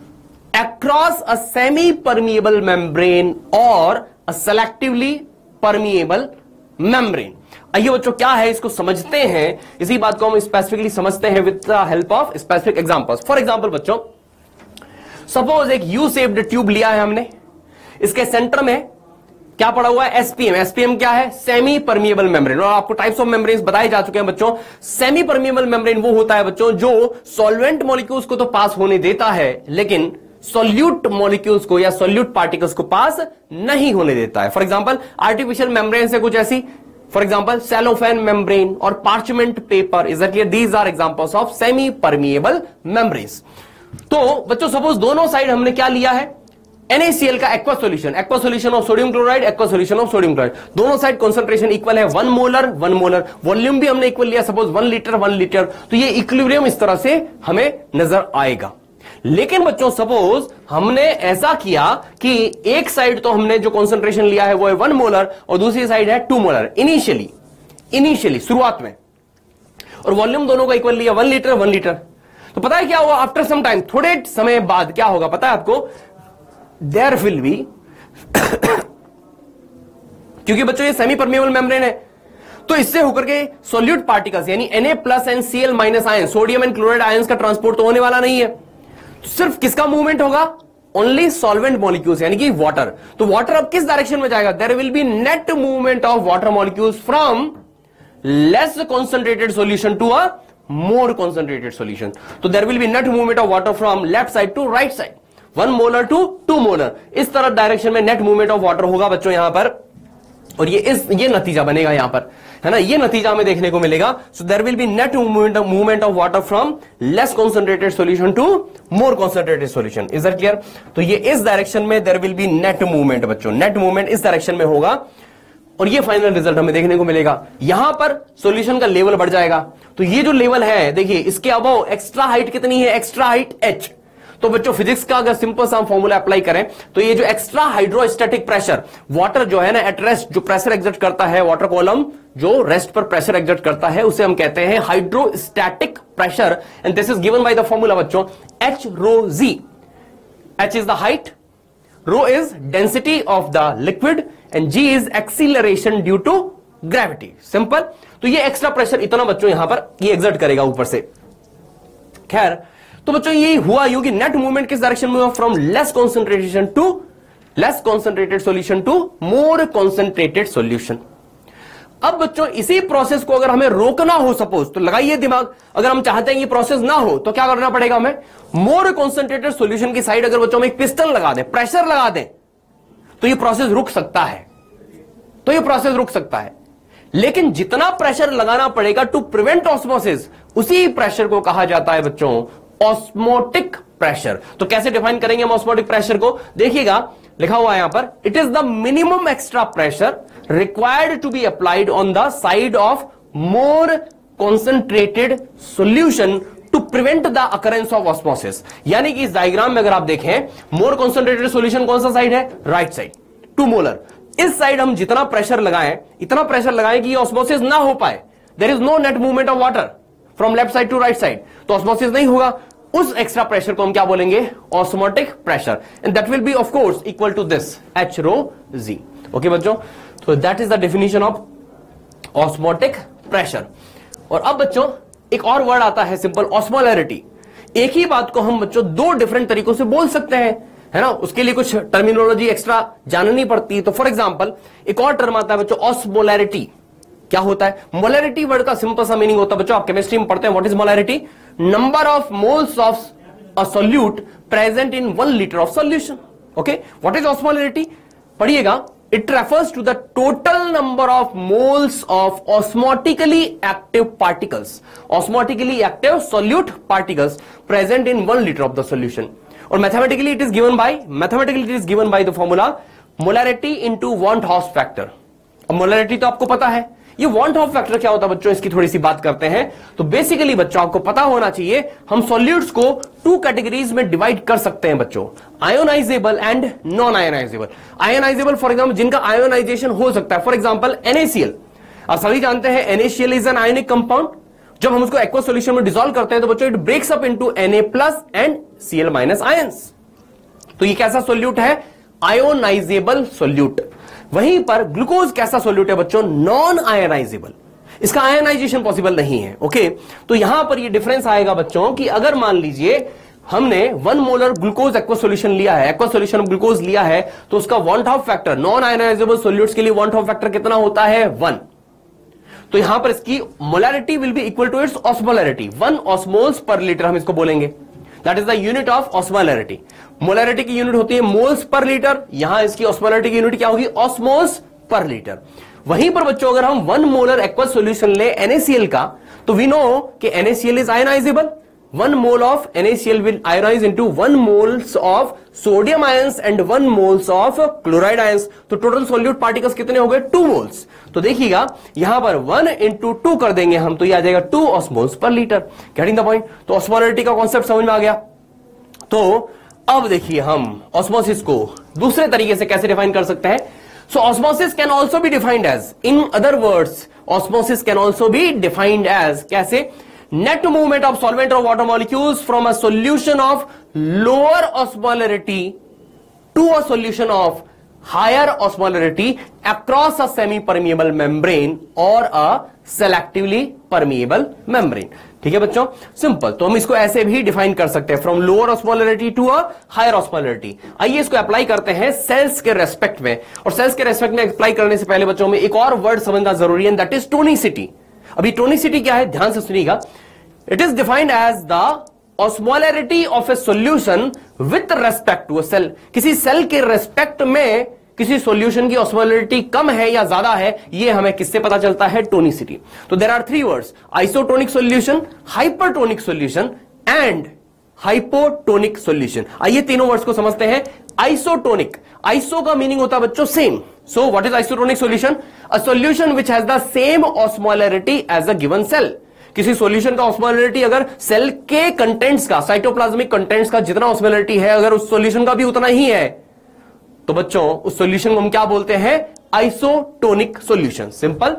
across a semi-permeable membrane or a selectively permeable membrane। आइए बच्चों, क्या है इसको समझते हैं। इसी बात को हम स्पेसिफिकली समझते हैं with the help of specific examples. For example बच्चों, सपोज एक यू शेप्ड ट्यूब लिया है हमने, इसके सेंटर में क्या पड़ा हुआ है, एसपीएम। एसपीएम क्या है, सेमी परमिएबल मेम्ब्रेन। और आपको टाइप्स ऑफ मेम्ब्रेन्स बताए जा चुके हैं बच्चों। सेमी परमिएबल मेम्ब्रेन वो होता है बच्चों जो सॉल्वेंट मॉलिक्यूल्स को तो पास होने देता है, लेकिन सॉल्यूट मॉलिक्यूल्स को या सॉल्यूट पार्टिकल्स को पास नहीं होने देता है। फॉर एग्जांपल आर्टिफिशियल मेम्ब्रेन से कुछ ऐसी, फॉर एग्जांपल सेलोफेन मेम्ब्रेन और parchment paper, is that clear? These are examples of semi permeable membranes. तो बच्चों सपोज दोनों साइड हमने क्या लिया है, NaCl का aqua solution of sodium chloride, aqua solution of sodium chloride. दोनों साइड कंसंट्रेशन इक्वल है, 1 मोलर 1 मोलर। वॉल्यूम भी हमने इक्वल लिया, सपोज 1 लीटर 1 लीटर। तो ये इक्विलिब्रियम इस तरह से हमें नजर आएगा। लेकिन बच्चों सपोज हमने ऐसा किया कि एक साइड तो हमने जो कंसंट्रेशन लिया है वो है 1 मोलर और दूसरी साइड है 2 मोलर इनिशियली शुरुआत में, और वॉल्यूम दोनों का इक्वल लिया 1 लीटर 1 लीटर। तो पता है क्या हुआ, आफ्टर सम टाइम, थोड़े समय बाद क्या होगा पता है आपको, देयर विल बी क्योंकि बच्चों ये सेमी परमिएबल मेम्ब्रेन है, तो इससे होकर के सॉल्यूट पार्टिकल्स यानी Na+ and Cl- ion, sodium and chloride ions का ट्रांसपोर्ट तो होने वाला नहीं है। तो सिर्फ किसका मूवमेंट होगा, ओनली सॉल्वेंट मॉलिक्यूल्स यानी कि वाटर। तो वाटर अब किस डायरेक्शन में जाएगा, there will be net movement of water molecules from less concentrated solution to a more concentrated solution. तो there will be net movement of water from left side to right side, 1 molar to 2 molar, इस तरह direction में net movement of water होगा बच्चों यहां पर। और ये नतीजा बनेगा यहां पर, है ना, ये नतीजा हमें देखने को मिलेगा। So there will be net movement of water from less concentrated solution to more concentrated solution. Is that clear? तो ये इस डायरेक्शन में there will be net movement बच्चों, नेट मूवमेंट इस डायरेक्शन में होगा और ये फाइनल रिजल्ट हमें देखने को मिलेगा। यहां पर सॉल्यूशन का लेवल बढ़ जाएगा। तो ये जो लेवल है देखिए, इसके अबव एक्स्ट्रा हाइट कितनी है, एक्स्ट्रा हाइट h। तो बच्चों फिजिक्स का अगर सिंपल सा फॉर्मूला अप्लाई करें तो ये जो एक्स्ट्रा हाइड्रोस्टैटिक प्रेशर, वाटर जो है ना एट रेस्ट जो प्रेशर एग्जर्ट करता है, वाटर कॉलम जो रेस्ट पर प्रेशर एग्जर्ट करता है, उसे हम कहते हैं hydrostatic pressure. And this is given by the formula बच्चों h rho z। h is the height, rho is density of the liquid and g is acceleration due to gravity. Simple. तो ये extra pressure इतना बच्चों यहां पर ये exert करेगा ऊपर से। खैर, तो बच्चों ये हुआ यूं कि नेट मूवमेंट किस डायरेक्शन में हुआ, from less concentrated solution to more concentrated solution. अब बच्चों इसी प्रोसेस को अगर हमें रोकना हो सपोज, तो लगाइए दिमाग, अगर हम चाहते हैं ये प्रोसेस ना हो तो क्या करना पड़ेगा हमें, मोर कॉन्सेंट्रेटेड सॉल्यूशन की साइड अगर बच्चों हम एक पिस्टन लगा दें, प्रेशर लगा दें, तो ये प्रोसेस रुक सकता है। लेकिन जितना प्रेशर लगाना पड़ेगा टू प्रिवेंट ऑस्मोसिस, उसी प्रेशर को कहा जाता है बच्चों ऑस्मोटिक प्रेशर। तो कैसे डिफाइन करेंगे हम ऑस्मोटिक प्रेशर को, देखिएगा लिखा हुआ है यहां पर, it is the minimum extra pressure required to be applied on the side of more concentrated solution to prevent the occurrence of osmosis. यानी कि इस डायग्राम में अगर आप देखें, मोर कॉन्सेंट्रेटेड सॉल्यूशन कौन सा साइड है, राइट साइड, 2 मोलर। इस साइड हम जितना प्रेशर लगाएं, इतना प्रेशर लगाएं कि ऑस्मोसिस ना हो पाए, there is no net movement of water from left side to right side, तो ऑस्मोसिस नहीं होगा। उस एक्स्ट्रा प्रेशर को हम क्या बोलेंगे, osmotic pressure. And that will be of course equal to this h rho z। Okay बच्चों, तो that is the definition of osmotic pressure. और अब बच्चों एक और वर्ड आता है सिंपल, ऑस्मोलैरिटी। एक ही बात को हम बच्चों 2 डिफरेंट तरीकों से बोल सकते हैं, है ना, उसके लिए कुछ टर्मिनोलॉजी एक्स्ट्रा जाननी पड़ती है। तो फॉर एग्जांपल एक और टर्म आता है बच्चों, ऑस्मोलैरिटी। क्या होता है, मोलैरिटी वर्ड का सिंपल सा मीनिंग होता है बच्चों, आप केमिस्ट्री में पढ़ते हैं, what is molarity, number of moles of a solute present in 1 litre of solution. Okay, what is osmolarity? पढ़िएगा, it refers to the total number of moles of osmotically active particles, osmotically active solute particles present in 1 litre of the solution. और mathematically it is given by the formula molarity into want house factor. अब molarity तो आपको पता है, ये want house factor क्या होता है बच्चों, इसकी थोड़ी सी बात करते हैं। तो बेसिकली बच्चों आपको पता होना चाहिए, हम सॉल्यूट्स को 2 कैटेगरीज में डिवाइड कर सकते हैं बच्चों, ionisable and non ionisable. Ionisable for example जिनका आयोनाइजेशन हो सकता है, फॉर एग्जाम्पल NaCl। आप सभी जानते हैं NaCl is an ionic compound. जब हम उसको एक्वा सॉल्यूशन में डिसॉल्व करते हैं तो बच्चों it breaks up into Na+ and Cl- ions. तो ये कैसा सोल्यूट है? Ionisable solute. वहीं पर ग्लूकोज कैसा सोल्यूट है बच्चों? नॉन आयोनाइजेबल, इसका आयोनाइजेशन पॉसिबल नहीं है। ओके, तो यहां पर ये डिफरेंस आएगा बच्चों कि अगर मान लीजिए हमने 1 मोलर ग्लूकोज एक्वा सॉल्यूशन लिया है, एक्वा सॉल्यूशन ग्लूकोज लिया है, तो उसका want house factor non ionisable solutes के लिए वांट हाउस फैक्टर कितना होता है? 1। तो यहां पर इसकी molarity will be equal to its osmolarity, 1 osmoles per litre हम इसको बोलेंगे। That is the unit of osmolarity. Molarity की यूनिट होती है मोल्स पर लीटर, यहां इसकी ऑस्मोलैरिटी की यूनिट क्या होगी? Osmoles per litre. वहीं पर बच्चों अगर हम 1 मोलर एक्वा सॉल्यूशन ले NaCl का, तो वी नो कि NaCl is ionisable. 1 mole of NaCl will ionize into 1 moles of sodium ions and 1 moles of chloride ions। तो टोटल सोल्यूट पार्टिकल्स कितने हो गए? 2 मोल्स। तो देखिएगा यहां पर 1 into 2 कर देंगे हम, तो ये आ जाएगा 2 osmoles per litre. Getting the point? तो ऑस्मोलैरिटी का कॉन्सेप्ट समझ में आ गया। तो अब देखिए हम ऑस्मोसिस को दूसरे तरीके से कैसे डिफाइन कर सकते हैं। So osmosis can also be defined as, in other words osmosis can also be defined as, कैसे? Net movement of solvent or water molecules from a solution of lower osmolarity to a solution of higher osmolarity across a semi-permeable membrane or a selectively permeable membrane। ठीक है बच्चों, simple. तो हम इसको ऐसे भी define कर सकते हैं, from lower osmolarity to a higher osmolarity. आइए इसको अप्लाई करते हैं सेल्स के रेस्पेक्ट में। और सेल्स के रेस्पेक्ट में अप्लाई करने से पहले बच्चों में एक और वर्ड समझना जरूरी है, दैट इज टोनिसिटी। अभी टोनिसिटी क्या है, ध्यान से सुनिएगा। It is defined as the osmolarity of a solution with respect to a cell. किसी सेल के रेस्पेक्ट में किसी सॉल्यूशन की ऑस्मोलैरिटी कम है या ज्यादा है, ये हमें किससे पता चलता है? टोनिसिटी। तो there are 3 words, isotonic solution, hypertonic solution and hypotonic solution. आइए तीनों वर्ड्स को समझते हैं। आइसोटोनिक, आइसो का मीनिंग होता है बच्चों same. So what is isotonic solution? A solution which has the same osmolarity as a given cell. किसी सॉल्यूशन का ऑस्मोलैरिटी अगर सेल के कंटेंट्स का, साइटोप्लाज्मिक कंटेंट्स का जितना ऑस्मोलैरिटी है, अगर उस सॉल्यूशन का भी उतना ही है, तो बच्चों उस सॉल्यूशन को हम क्या बोलते हैं? Isotonic solution. सिंपल।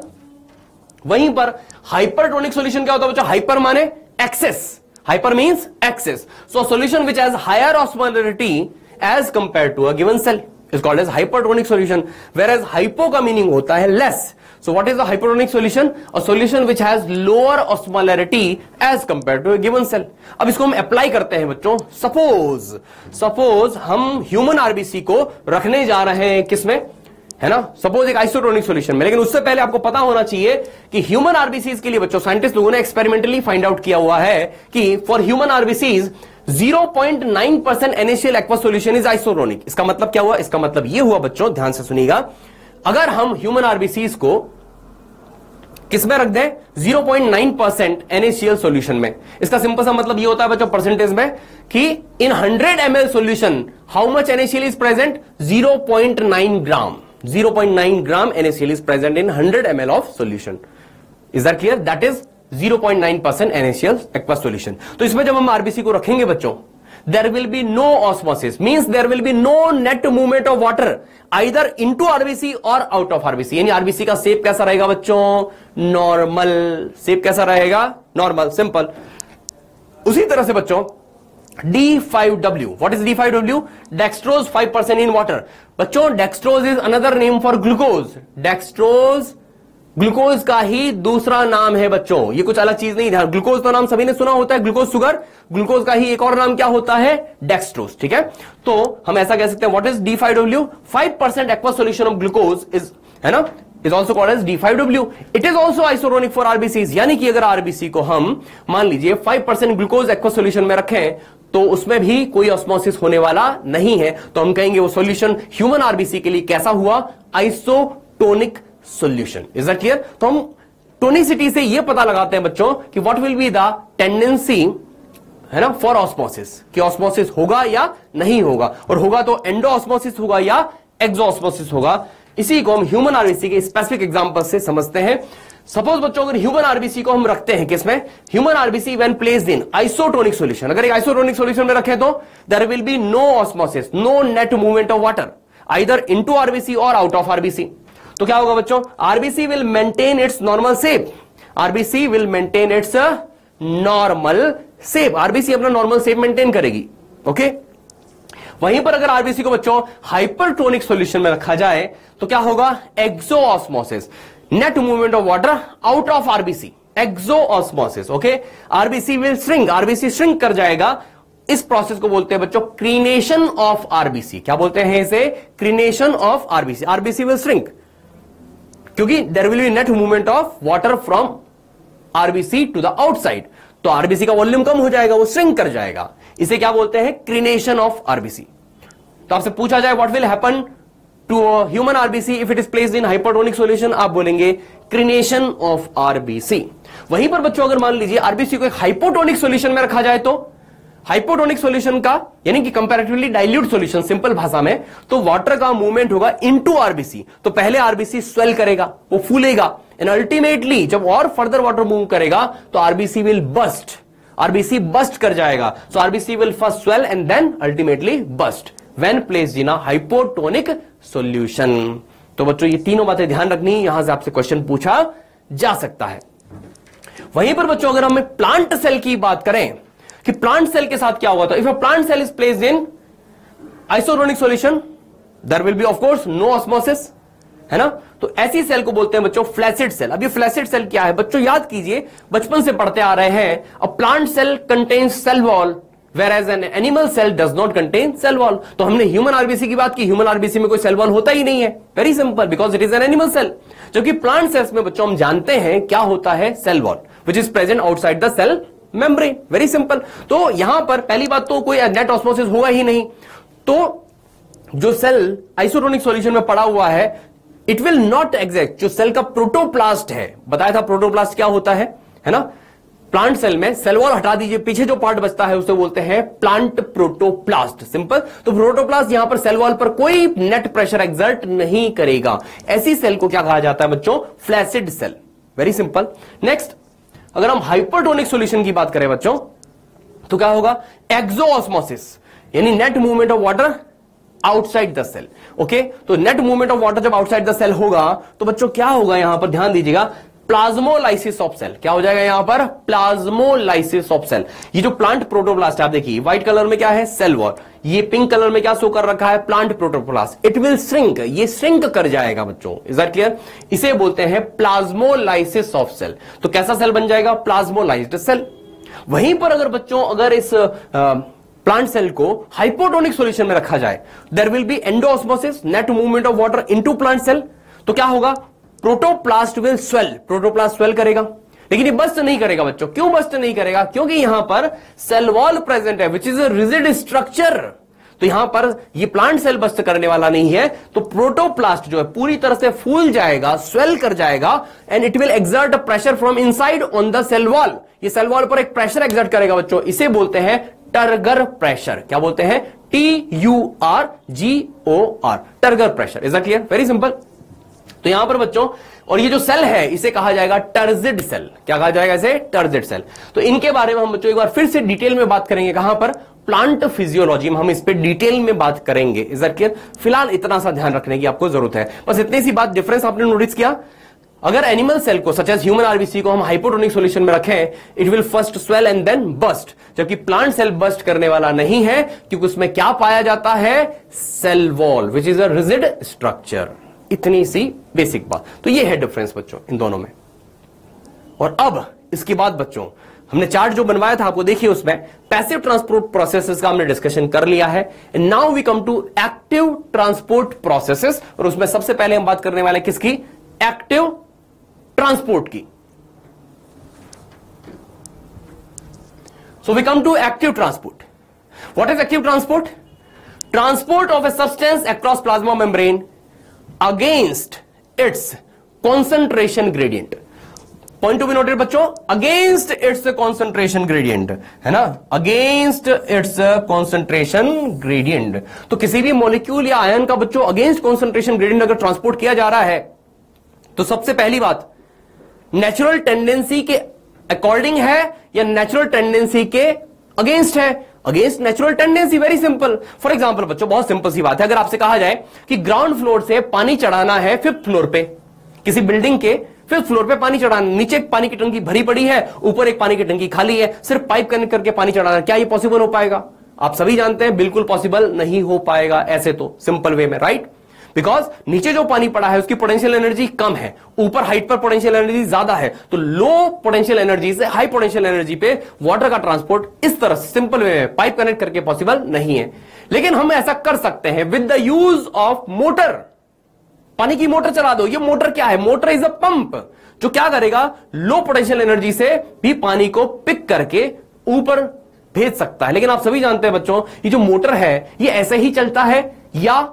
वहीं पर हाइपरटोनिक सॉल्यूशन क्या होता है बच्चों? हाइपर माने excess, hyper means excess. So solution which has higher osmolarity as compare to a given cell is called as hypertonic solution, whereas hypo का meaning होता है less. So what is a hypertonic solution? A solution which has lower osmolarity as compared to a given cell. अब इसको हम apply करते हैं बच्चों। Suppose हम ह्यूमन आरबीसी को रखने जा रहे हैं किसमें, है ना? सपोज एक आइसोटोनिक सॉल्यूशन में। लेकिन उससे पहले आपको पता होना चाहिए कि ह्यूमन आरबीसीज के लिए बच्चों साइंटिस्ट लोगों ने एक्सपेरिमेंटली फाइंड आउट किया हुआ है कि for human RBCs 0.9% NaCl aqua solution is isotonic. इसका मतलब क्या हुआ? इसका मतलब यह हुआ बच्चों, ध्यान से सुनिएगा, अगर हम ह्यूमन आरबीसीज को किसमें रख दें? 0.9% NaCl सॉल्यूशन में। इसका सिंपल सा मतलब यह होता है बच्चों परसेंटेज में कि इन 100 ml solution how much NaCl is present? 0.9 gram. 0.9 gram NaCl is present in 100 ml of solution. Is that clear? That is 0.9% NaCl aqueous solution. तो इसमें जब हम आरबीसी को रखेंगे बच्चों, there will be no osmosis, means there will be no net movement of water either into RBC or out of RBC. यानी RBC का shape कैसा रहेगा बच्चों? नॉर्मल। शेप कैसा रहेगा? नॉर्मल। सिंपल। उसी तरह से बच्चों D5W, what is D5W? Dextrose 5% in water. बच्चों dextrose is another name for glucose. Dextrose glucose का ही दूसरा नाम है बच्चों, ये कुछ अलग चीज नहीं है। ग्लूकोज तो नाम सभी ने सुना होता है, ग्लूकोज शुगर। ग्लूकोज का ही एक और नाम क्या होता है? डेक्सट्रोज। ठीक है, तो हम ऐसा कह सकते हैं what is D5W? 5% aqua solution of glucose is, है ना, is also called as D5W. It is also isotonic for RBCs, यानी कि अगर आरबीसी को हम मान लीजिए 5% ग्लूकोज एक्वा सॉल्यूशन में रखें तो उसमें भी कोई ऑस्मोसिस होने वाला नहीं है, तो हम कहेंगे वो सॉल्यूशन ह्यूमन आरबीसी के लिए कैसा हुआ, isotonic solution. Is that clear? तो हम टोनिसिटी से ये पता लगाते हैं बच्चों कि what will be the tendency, है ना, फॉर ऑस्मोसिस, कि ऑस्मोसिस होगा या नहीं होगा, और होगा तो एंडो ऑस्मोसिस होगा या एक्सो ऑस्मोसिस होगा। इसी को हम ह्यूमन आरबीसी के स्पेसिफिक एग्जांपल से समझते हैं। सपोज बच्चों अगर ह्यूमन आरबीसी को हम रखते हैं किसमें, human RBC when placed in isotonic solution, अगर एक आइसोटोनिक सॉल्यूशन में रखें तो there will be no osmosis, no net movement of water either into RBC और आउट ऑफ आरबीसी। तो क्या होगा बच्चों, RBC will maintain its normal shape, RBC will maintain its normal shape, RBC अपना normal shape maintain करेगी। Okay, वहीं पर अगर आरबीसी को बच्चों हाइपरटोनिक सॉल्यूशन में रखा जाए तो क्या होगा, exo osmosis, net movement of water out of RBC, exo osmosis. Okay, RBC will shrink, RBC shrink कर जाएगा। इस प्रोसेस को बोलते हैं बच्चों क्रीनेशन ऑफ आरबीसी। क्या बोलते हैं इसे, crenation of RBC. RBC will shrink क्योंकि there will be net movement of water from RBC to the outside, तो आरबीसी का वॉल्यूम कम हो जाएगा, वो श्रिंक कर जाएगा। इसे क्या बोलते हैं, क्रीनेशन ऑफ आरबीसी। तो आपसे पूछा जाए what will happen to human RBC if it is placed in hypertonic solution, आप बोलेंगे क्रीनेशन ऑफ आरबीसी। वहीं पर बच्चों अगर मान लीजिए आरबीसी को एक हाइपोटोनिक सॉल्यूशन में रखा जाए तो हाइपोटोनिक सॉल्यूशन का यानी कि कंपैरेटिवली डाइल्यूट सॉल्यूशन, सिंपल भाषा में, तो वाटर का मूवमेंट होगा इनटू आरबीसी। तो पहले आरबीसी स्वेल करेगा, वो फूलेगा, एंड अल्टीमेटली जब और फर्दर वाटर मूव करेगा तो RBC will burst, RBC burst कर जाएगा। So RBC will first swell and then ultimately burst when placed in a hypotonic solution. तो बच्चों ये तीनों बातें ध्यान रखनी, यहां से आपसे क्वेश्चन पूछा जा सकता है। वहीं पर बच्चों अगर हम प्लांट सेल की बात करें कि प्लांट सेल के साथ क्या हुआ, तो if a plant cell is placed in isotonic solution there will be of course no osmosis, है ना। तो ऐसी सेल को बोलते हैं बच्चों फ्लैसिड सेल। अब ये फ्लैसिड सेल क्या है बच्चों, याद कीजिए, बचपन से पढ़ते आ रहे हैं, a plant cell contains cell wall whereas an animal cell does not contain cell wall। तो हमने ह्यूमन आरबीसी की बात की, ह्यूमन आरबीसी में कोई सेल वॉल होता ही नहीं है, very simple, because it is an animal cell. जबकि प्लांट सेल्स में बच्चों हम जानते हैं क्या होता है, cell wall which is present outside the cell membrane, very simple. तो यहां पर पहली बात तो कोई नेट ऑस्मोसिस होगा ही नहीं, तो जो सेल आइसोटोनिक सॉल्यूशन में पड़ा हुआ है इट विल नॉट एग्जिस्ट। जो सेल का प्रोटोप्लास्ट है, बताया था प्रोटोप्लास्ट क्या होता है ना, प्लांट सेल में सेल वॉल हटा दीजिए, पीछे जो पार्ट बचता है उसे बोलते हैं प्लांट प्रोटोप्लास्ट, सिंपल। तो प्रोटोप्लास्ट यहां पर सेल वॉल पर कोई नेट प्रेशर एक्सर्ट नहीं करेगा, ऐसी सेल को क्या कहा जाता है बच्चों, flaccid cell, very simple. Next अगर हम हाइपरटोनिक सॉल्यूशन की बात करें बच्चों तो क्या होगा, एक्सो ऑस्मोसिस, यानी net movement of water outside the cell. Okay, तो नेट मूवमेंट ऑफ वाटर जब आउटसाइड द सेल होगा तो बच्चों क्या होगा, यहां पर ध्यान दीजिएगा, प्लाज्मोलाइसिस ऑफ सेल। क्या हो जाएगा यहां पर, प्लाज्मोलाइसिस ऑफ सेल। ये जो प्लांट प्रोटोप्लास्ट आप देखिए, व्हाइट कलर में क्या है, सेल वॉल, ये पिंक कलर में क्या शो कर रखा है, plant protoplast. It will shrink, ये श्रिंक कर जाएगा बच्चों, इज दैट क्लियर। इसे बोलते हैं प्लाज्मोलाइसिस ऑफ सेल। तो कैसा सेल बन जाएगा, प्लाज्मोलाइज्ड सेल। वहीं पर अगर बच्चों अगर इस प्लांट सेल को हाइपोटोनिक सॉल्यूशन में रखा जाए, there will be endosmosis, net movement of water into plant cell. तो क्या होगा, protoplast will swell, protoplast swell करेगा, लेकिन ये बस्ट नहीं करेगा बच्चों। क्यों बस्ट नहीं करेगा, क्योंकि यहां पर सेल वॉल प्रेजेंट है विच इज अ रिजिड स्ट्रक्चर। तो यहां पर ये प्लांट सेल बस्ट करने वाला नहीं है, तो प्रोटोप्लास्ट जो है पूरी तरह से फूल जाएगा, स्वेल कर जाएगा, and it will exert pressure from inside on the cell wall. ये सेल वॉल पर एक प्रेशर एक्सर्ट करेगा बच्चों, इसे बोलते हैं टर्गर प्रेशर। क्या बोलते हैं, TURGOR, turgor pressure. Is that clear, very simple. तो यहां पर बच्चों, और ये जो सेल है इसे कहा जाएगा टर्जिड सेल। क्या कहा जाएगा इसे, टर्जिड सेल। तो इनके बारे में हम बच्चों एक बार फिर से डिटेल में बात करेंगे, कहां पर, प्लांट फिजियोलॉजी में हम इस पे डिटेल में बात करेंगे। Is that clear. फिलहाल इतना सा ध्यान रखने की आपको जरूरत है, बस इतनी सी बात। डिफरेंस आपने नोटिस किया, अगर एनिमल सेल को सच एज ह्यूमन आरबीसी को हम हाइपोटोनिक सॉल्यूशन में रखें, it will first swell and then burst, जबकि प्लांट सेल बस्ट करने वाला नहीं है, क्योंकि उसमें क्या पाया जाता है, cell wall which is a rigid structure. इतनी सी बेसिक बात। तो ये है डिफरेंस बच्चों इन दोनों में। और अब इसके बाद बच्चों हमने चार्ट जो बनवाया था आपको देखिए, उसमें पैसिव ट्रांसपोर्ट प्रोसेसेस का हमने डिस्कशन कर लिया है। And now we come to active transport processes, और उसमें सबसे पहले हम बात करने वाले किसकी, एक्टिव ट्रांसपोर्ट की। So we come to active transport. What is active transport? Transport of a substance across plasma membrane against its concentration gradient. Point to be noted बच्चों, अगेंस्ट इट्स कॉन्सेंट्रेशन ग्रेडियंट, है ना, against its concentration gradient. तो किसी भी molecule या ion का बच्चों against concentration gradient अगर ट्रांसपोर्ट किया जा रहा है तो सबसे पहली बात नेचुरल टेंडेंसी के अकॉर्डिंग है या नेचुरल टेंडेंसी के अगेंस्ट है? Against natural tendency, very simple. For example बच्चों, बहुत सिंपल सी बात है, अगर आपसे कहा जाए कि ग्राउंड फ्लोर से पानी चढ़ाना है 5th फ्लोर पे, किसी बिल्डिंग के 5th फ्लोर पे पानी चढ़ाना, नीचे एक पानी की टंकी भरी पड़ी है, ऊपर एक पानी की टंकी खाली है, सिर्फ पाइप कनेक्ट करके पानी चढ़ाना, क्या ये पॉसिबल हो पाएगा? आप सभी जानते हैं बिल्कुल पॉसिबल नहीं हो पाएगा ऐसे तो, सिंपल वे में, राइट? बिकॉज नीचे जो पानी पड़ा है उसकी पोटेंशियल एनर्जी कम है, ऊपर हाइट पर पोटेंशियल एनर्जी ज्यादा है, तो लो पोटेंशियल एनर्जी से हाई पोटेंशियल एनर्जी पे वाटर का ट्रांसपोर्ट इस तरह सिंपल वे में पाइप कनेक्ट करके पॉसिबल नहीं है। लेकिन हम ऐसा कर सकते हैं with the use of motor. पानी की मोटर चला दो। ये मोटर क्या है? मोटर इज अ पंप जो क्या करेगा, लो पोटेंशियल एनर्जी से भी पानी को पिक करके ऊपर भेज सकता है। लेकिन आप सभी जानते हैं बच्चों, ये जो मोटर है ये ऐसे ही चलता है या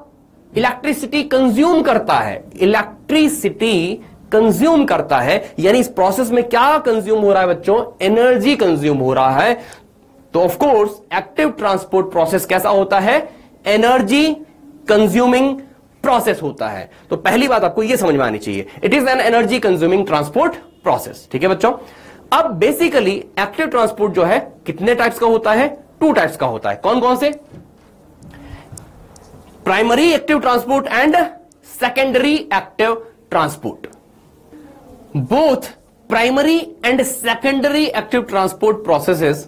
इलेक्ट्रिसिटी कंज्यूम करता है? इलेक्ट्रिसिटी कंज्यूम करता है, यानी इस प्रोसेस में क्या कंज्यूम हो रहा है बच्चों? एनर्जी कंज्यूम हो रहा है। तो of course active transport process कैसा होता है? एनर्जी कंज्यूमिंग प्रोसेस होता है। तो पहली बात आपको यह समझ में आनी चाहिए, it is N energy consuming transport process. ठीक है बच्चों। अब बेसिकली एक्टिव ट्रांसपोर्ट जो है कितने टाइप्स का होता है? 2 टाइप्स का होता है। कौन कौन से? Primary active transport and secondary active transport. Both primary and secondary active transport processes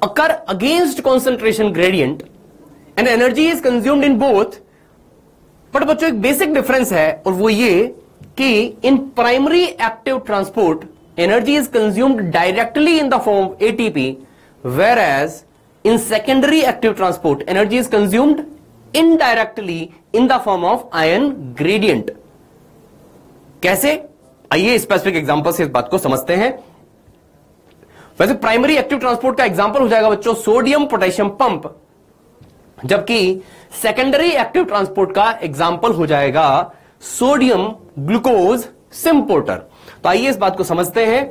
occur against concentration gradient and energy is consumed in both। But बच्चों एक बेसिक डिफरेंस है और वो ये कि in primary active transport energy is consumed directly in the form of ATP, whereas in secondary active transport energy is consumed indirectly in the form of ion gradient. कैसे? आइए specific example से इस बात को समझते हैं। वैसे primary active transport का एग्जांपल हो जाएगा बच्चों सोडियम पोटेशियम पंप, जबकि सेकेंडरी एक्टिव ट्रांसपोर्ट का एग्जांपल हो जाएगा सोडियम ग्लूकोज सिम्पोर्टर। तो आइए इस बात को समझते हैं।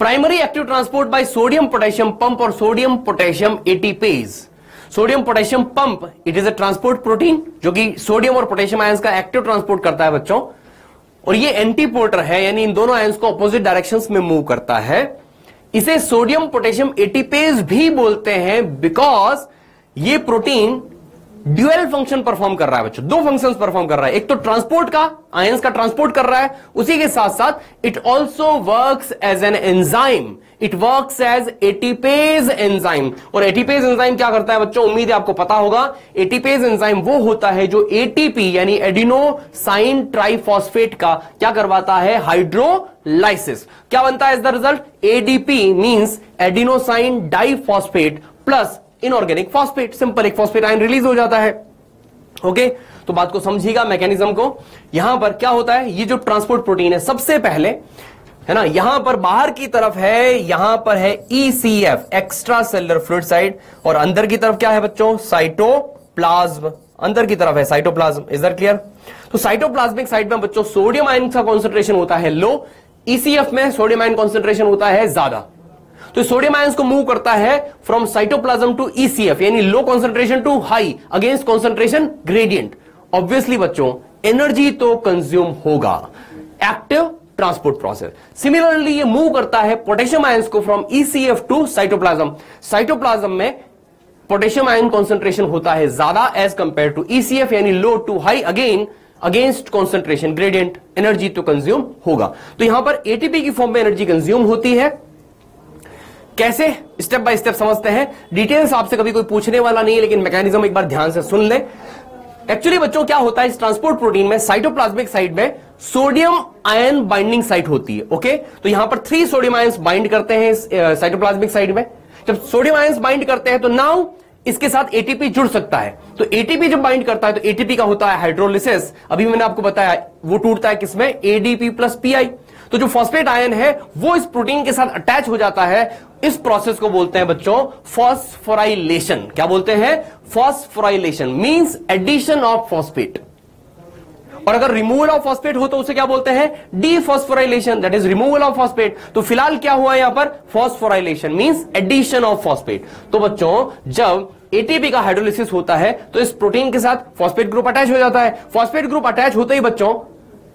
Primary active transport by sodium potassium pump और sodium potassium ATPase. Sodium potassium pump it is a transport protein जो कि सोडियम और पोटेशियम आयंस का एक्टिव ट्रांसपोर्ट करता है बच्चों, और ये एंटीपोर्टर है, यानी इन दोनों आयंस को अपोजिट डायरेक्शंस में मूव करता है। इसे सोडियम पोटेशियम एटीपेज भी बोलते हैं बिकॉज ये प्रोटीन ड्यूअल फंक्शन परफॉर्म कर रहा है बच्चों, 2 फंक्शंस परफॉर्म कर रहा है। एक तो ट्रांसपोर्ट का, आयंस का ट्रांसपोर्ट कर रहा है, उसी के साथ साथ it also works as an enzyme, it works as ATPase enzyme. और एटीपेज एंजाइम क्या करता है बच्चों? उम्मीद है आपको पता होगा। एटीपेज एंजाइम वो होता है जो एटीपी यानी एडिनोसाइन ट्राइफॉस्फेट का क्या करवाता है? हाइड्रोलाइसिस। क्या बनता है is the result? ADP means adenosine diphosphate plus inorganic phosphate. Simple, एक फॉस्फेट आयन रिलीज हो जाता है। ओके, तो बात को समझिएगा मैकेनिज्म को। यहां पर क्या होता है? ये जो ट्रांसपोर्ट प्रोटीन है सबसे पहले, है ना, यहां पर बाहर की तरफ है, यहां पर है ECF extra cellular fluid side, और अंदर की तरफ क्या है बच्चों? साइटोप्लाज्म। अंदर की तरफ है साइटोप्लाज्म। Is that clear? तो साइटोप्लाज्मिक साइड में बच्चों सोडियम आयन का कॉन्सेंट्रेशन होता है लो, ECF में सोडियम आयन कॉन्सेंट्रेशन होता है ज्यादा। तो सोडियम आयंस को मूव करता है फ्रॉम साइटोप्लाज्म टू ECF यानी low concentration to high against concentration gradient. Obviously बच्चों एनर्जी तो कंज्यूम होगा, एक्टिव ट्रांसपोर्ट प्रोसेस। सिमिलरली ये मूव करता है पोटेशियम आयंस को from ECF to cytoplasm. Cytoplasm में पोटेशियम आयन कॉन्सेंट्रेशन होता है ज्यादा एज कंपेयर टू ECF यानी low to high again against concentration gradient, energy तो कंज्यूम होगा। तो यहां पर एटीपी की फॉर्म में एनर्जी कंज्यूम होती है। कैसे? स्टेप बाय स्टेप समझते हैं। डिटेल्स आपसे कभी कोई पूछने वाला नहीं है, लेकिन मैकेनिज्म एक बार ध्यान से सुन ले। एक्चुअली बच्चों क्या होता है इस ट्रांसपोर्ट प्रोटीन में, साइटोप्लाज्मिक साइड में सोडियम आयन बाइंडिंग साइट होती है। ओके, तो यहां पर 3 सोडियम आयंस बाइंड करते हैं साइटोप्लाज्मिक साइड में। जब सोडियम आयंस बाइंड करते हैं तो नाउ इसके साथ एटीपी जुड़ सकता है। तो एटीपी जब बाइंड करता है तो एटीपी का होता है हाइड्रोलिसिस। अभी मैंने आपको बताया वो टूटता है किसमें? ADP plus PI। तो जो फॉस्फेट आयन है वो इस प्रोटीन के साथ अटैच हो जाता है। इस प्रोसेस को बोलते हैं बच्चों फॉस्फोराइलेशन। क्या बोलते हैं? Phosphorylation means addition of phosphate. और अगर रिमूवल ऑफ फॉस्फेट हो तो उसे क्या बोलते हैं? Dephosphorylation, that is removal of phosphate. तो फिलहाल क्या हुआ यहां पर? Phosphorylation means addition of phosphate. तो बच्चों जब एटीपी का हाइड्रोलिसिस होता है तो इस प्रोटीन के साथ फॉस्फेट ग्रुप अटैच हो जाता है। फॉस्फेट ग्रुप अटैच होते ही बच्चों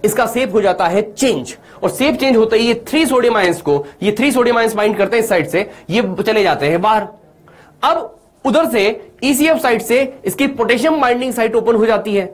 इसका शेप हो जाता है चेंज, और शेप चेंज होते ही ये 3 सोडियम आयंस को, ये 3 सोडियम आयंस बाइंड करते हैं इस साइड से, ये चले जाते हैं बाहर। अब उधर से ईसीएफ साइड से इसकी पोटेशियम बाइंडिंग साइट ओपन हो जाती है,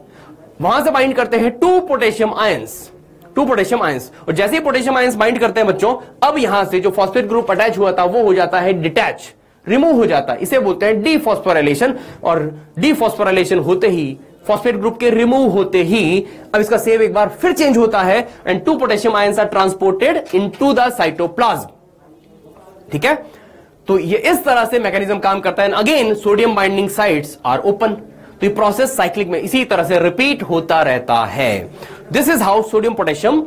वहां से बाइंड करते हैं 2 पोटेशियम आयंस, 2 पोटेशियम आयंस। और जैसे ही पोटेशियम आयंस बाइंड करते हैं बच्चों, अब यहां से जो फॉस्फेट ग्रुप अटैच हुआ था वो हो जाता है डिटैच, रिमूव हो जाता है। इसे बोलते हैं डीफॉस्फोराइलेशन। और डीफॉस्फोराइलेशन होते ही, फॉस्फेट ग्रुप के रिमूव होते ही, अब इसका शेप एक बार फिर चेंज होता है and 2 potassium ions are transported into the cytoplasm. ठीक है, तो ये इस तरह से मैकेनिज्म काम करता है। Again sodium binding sites are open. तो ये प्रोसेस साइक्लिक में इसी तरह से रिपीट होता रहता है। This is how sodium potassium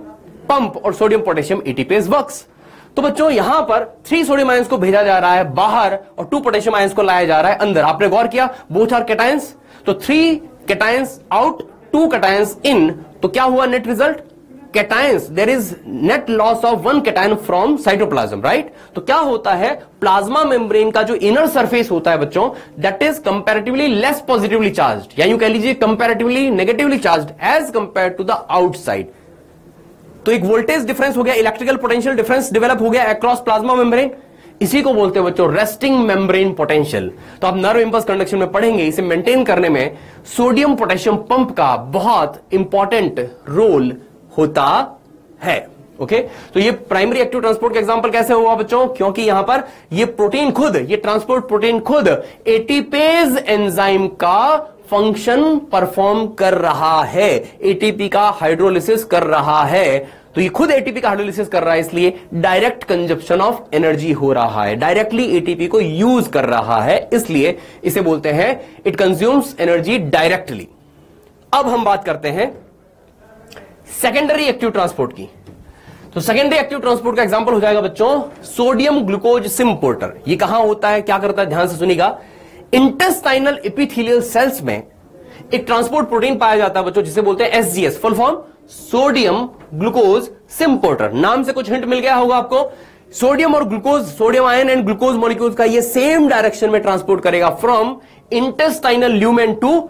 pump और सोडियम पोटेशियम एटीपेज वर्क्स। तो बच्चों यहां पर 3 सोडियम आयंस को भेजा जा रहा है बाहर और 2 पोटेशियम आयंस को लाया जा रहा है अंदर। आपने गौर किया, बोथ आर कैटायंस। तो 3 कैटायंस आउट, 2 कैटायंस इन। तो क्या हुआ net result? Cations, there is net loss of 1 cation from cytoplasm, right? तो क्या होता है, प्लाज्मा मेम्ब्रेन का जो इनर सरफेस होता है बच्चों, that is comparatively less positively charged, या यूं कह लीजिए comparatively negatively charged as compare to the outside. तो एक वोल्टेज डिफरेंस हो गया, इलेक्ट्रिकल पोटेंशियल डिफरेंस डेवलप हो गया अक्रॉस प्लाज्मा मेम्ब्रेन। इसी को बोलते हैं बच्चों रेस्टिंग मेम्ब्रेन पोटेंशियल। तो आप नर्व इंपल्स कंडक्शन में पढ़ेंगे, इसे मेंटेन करने में सोडियम पोटेशियम पंप का बहुत इंपॉर्टेंट रोल होता है। ओके, तो ये प्राइमरी एक्टिव ट्रांसपोर्ट का एग्जांपल कैसे हुआ बच्चों? क्योंकि यहां पर ये प्रोटीन खुद, ये ट्रांसपोर्ट प्रोटीन खुद एटीपेज एंजाइम का फंक्शन परफॉर्म कर रहा है, एटीपी का हाइड्रोलिसिस कर रहा है। तो ये खुद एटीपी का हाइड्रोलिसिस कर रहा है, इसलिए डायरेक्ट कंजप्शन ऑफ एनर्जी हो रहा है, डायरेक्टली एटीपी को यूज कर रहा है, इसलिए इसे बोलते हैं इट कंज्यूम्स एनर्जी डायरेक्टली। अब हम बात करते हैं सेकेंडरी एक्टिव ट्रांसपोर्ट की। तो सेकेंडरी एक्टिव ट्रांसपोर्ट का एग्जांपल हो जाएगा बच्चों सोडियम ग्लूकोज सिम्पोर्टर। ये कहां होता है, क्या करता है, ध्यान से सुनिएगा। इंटेस्टाइनल एपिथेलियल सेल्स में एक ट्रांसपोर्ट प्रोटीन पाया जाता है बच्चों, जिसे बोलते हैं SGS, full form sodium glucose symporter. नाम से कुछ हिंट मिल गया होगा आपको। सोडियम और glucose, sodium ion and glucose molecules का ये सेम डायरेक्शन में ट्रांसपोर्ट करेगा from intestinal lumen to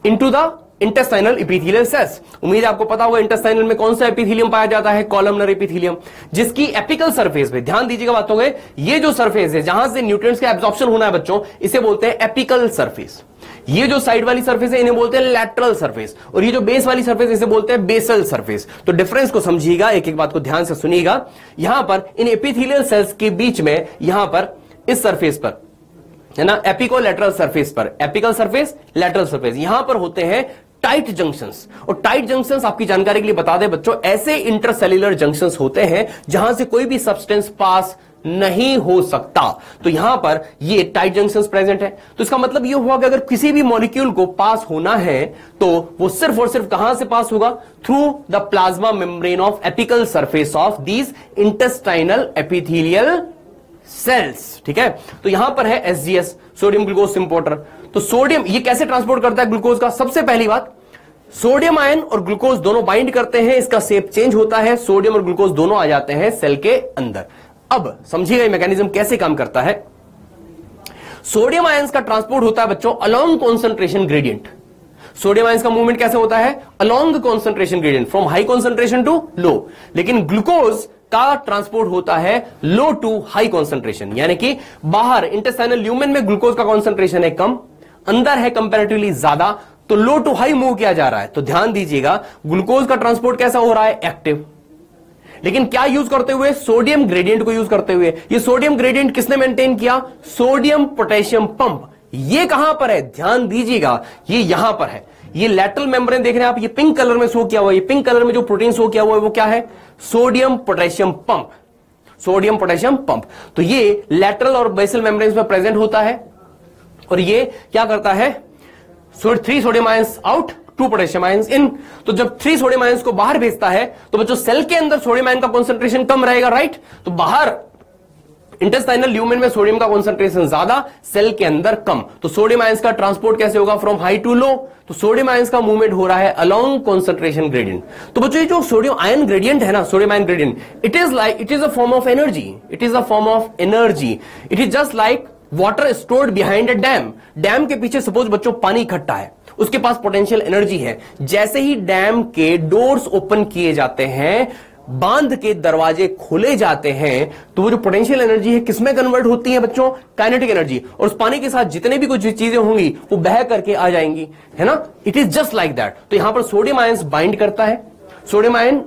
into the intestinal epithelial cells. उम्मीद है आपको पता होगा इंटेस्टाइनल में कौन सा एपिथेलियम पाया जाता है, कॉलमनर एपिथेलियम, जिसकी एपिकल सरफेस पे ध्यान दीजिएगा बातों में, ये जो सरफेस है जहां से न्यूट्रिएंट्स का एब्जॉर्प्शन होना है बच्चों, इसे बोलते हैं एपिकल सरफेस। ये जो साइड वाली सरफेस है इन्हें बोलते हैं लैटरल सरफेस, और ये जो बेस वाली सरफेस इसे बोलते हैं बेसल सरफेस। तो डिफरेंस को समझिएगा, एक एक बात को ध्यान से सुनिएगा। यहां पर इन एपिथेलियल सेल्स के बीच में, यहां पर इस सरफेस पर है ना, एपिको लैटरल सरफेस पर, एपिकल सरफेस, लैटरल सरफेस, यहां पर होते हैं टाइट जंक्शंस। और टाइट जंक्शंस आपकी जानकारी के लिए बता दें बच्चों, ऐसे इंटरसेल्युलर जंक्शंस होते हैं जहां से कोई भी सब्सटेंस पास नहीं हो सकता। तो यहां पर ये टाइट जंक्शंस प्रेजेंट है। तो इसका मतलब ये हुआ कि अगर किसी भी मॉलिक्यूल को पास होना है तो वो सिर्फ और सिर्फ कहां से पास होगा, through the plasma membrane of apical surface of these intestinal epithelial sales. ठीक है, तो यहां पर है एसजीएस, सोडियम ग्लूकोज सिम्पोर्टर। तो सोडियम ये कैसे ट्रांसपोर्ट करता है ग्लूकोज का? सबसे पहली बात, सोडियम आयन और ग्लूकोज दोनों बाइंड करते हैं, इसका शेप चेंज होता है, सोडियम और ग्लूकोज दोनों आ जाते हैं सेल के अंदर। अब समझिएगा ये मैकेनिज्म कैसे काम करता है। सोडियम आयंस का ट्रांसपोर्ट होता है बच्चों along concentration gradient. Sodium ions का मूवमेंट कैसे होता है? Along concentration gradient, from high concentration to low. लेकिन ग्लूकोज का ट्रांसपोर्ट होता है लो टू हाई कॉन्सेंट्रेशन, यानी कि बाहर इंटेस्टाइनल ल्यूमेन में ग्लूकोज का कॉन्सेंट्रेशन है कम, अंदर है कंपैरेटिवली ज्यादा, तो लो टू हाई मूव किया जा रहा है। तो ध्यान दीजिएगा ग्लूकोज का ट्रांसपोर्ट कैसा हो रहा है? एक्टिव। लेकिन क्या यूज करते हुए? सोडियम ग्रेडियंट को यूज करते हुए। ये सोडियम ग्रेडियंट किसने मेंटेन किया? Sodium potassium pump. ये कहां पर है? ध्यान दीजिएगा, ये यहां पर है। ये लैटरल मेम्ब्रेन देख रहे हैं आप, ये पिंक कलर में शो किया हुआ है, ये पिंक कलर में जो प्रोटीन शो किया हुआ है वो क्या है? Sodium potassium pump, sodium potassium pump. तो ये लैटरल और बेसल मेम्ब्रेन्स में प्रेजेंट होता है, और ये क्या करता है? 3 sodium ions out, 2 potassium ions in. तो जब 3 सोडियम आयंस को बाहर भेजता है तो बच्चों सेल के अंदर सोडियम आयन का कॉन्सेंट्रेशन कम रहेगा, राइट। तो बाहर इंटेस्टाइनल ल्यूमेन में सोडियम का कॉन्सेंट्रेशन ज्यादा, सेल के अंदर कम। तो सोडियम आयंस का ट्रांसपोर्ट कैसे होगा, फ्रॉम हाई टू लो। तो सोडियम आयंस का मूवमेंट हो रहा है अलोंग कॉन्सेंट्रेशन ग्रेडियंट। तो बच्चों ये जो सोडियम आयन ग्रेडियंट है ना, sodium ion gradient, it is a form of energy, it is a form of energy. It is just like water stored behind a dam. Dam के पीछे suppose बच्चों पानी इकट्ठा है, उसके पास पोटेंशियल एनर्जी है। जैसे ही डैम के डोर्स ओपन किए जाते हैं, बांध के दरवाजे खोले जाते हैं, तो वो जो पोटेंशियल एनर्जी है किसमें कन्वर्ट होती है बच्चों, काइनेटिक एनर्जी। और उस पानी के साथ जितने भी कुछ चीजें होंगी वो बह करके आ जाएंगी, है ना। It is just like that. तो यहां पर सोडियम आयंस बाइंड करता है, सोडियम आयन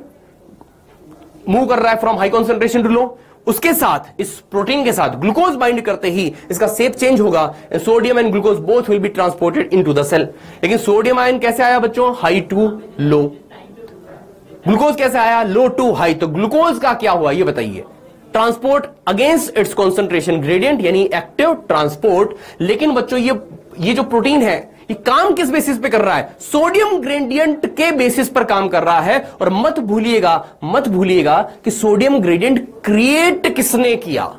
मूव कर रहा है फ्रॉम हाई कॉन्सेंट्रेशन टू लो। उसके साथ इस प्रोटीन के साथ ग्लूकोज बाइंड करते ही इसका शेप चेंज होगा, sodium and glucose both will be transported into the cell. लेकिन सोडियम आयन कैसे आया बच्चों, हाई टू लो। ग्लूकोज कैसे आया, लो टू हाई। तो ग्लूकोज का क्या हुआ ये बताइए, transport against its concentration gradient, यानी एक्टिव ट्रांसपोर्ट। लेकिन बच्चों ये जो प्रोटीन है ये काम किस बेसिस पे कर रहा है, सोडियम ग्रेडियंट के बेसिस पर काम कर रहा है। और मत भूलिएगा कि सोडियम ग्रेडियंट क्रिएट किसने किया,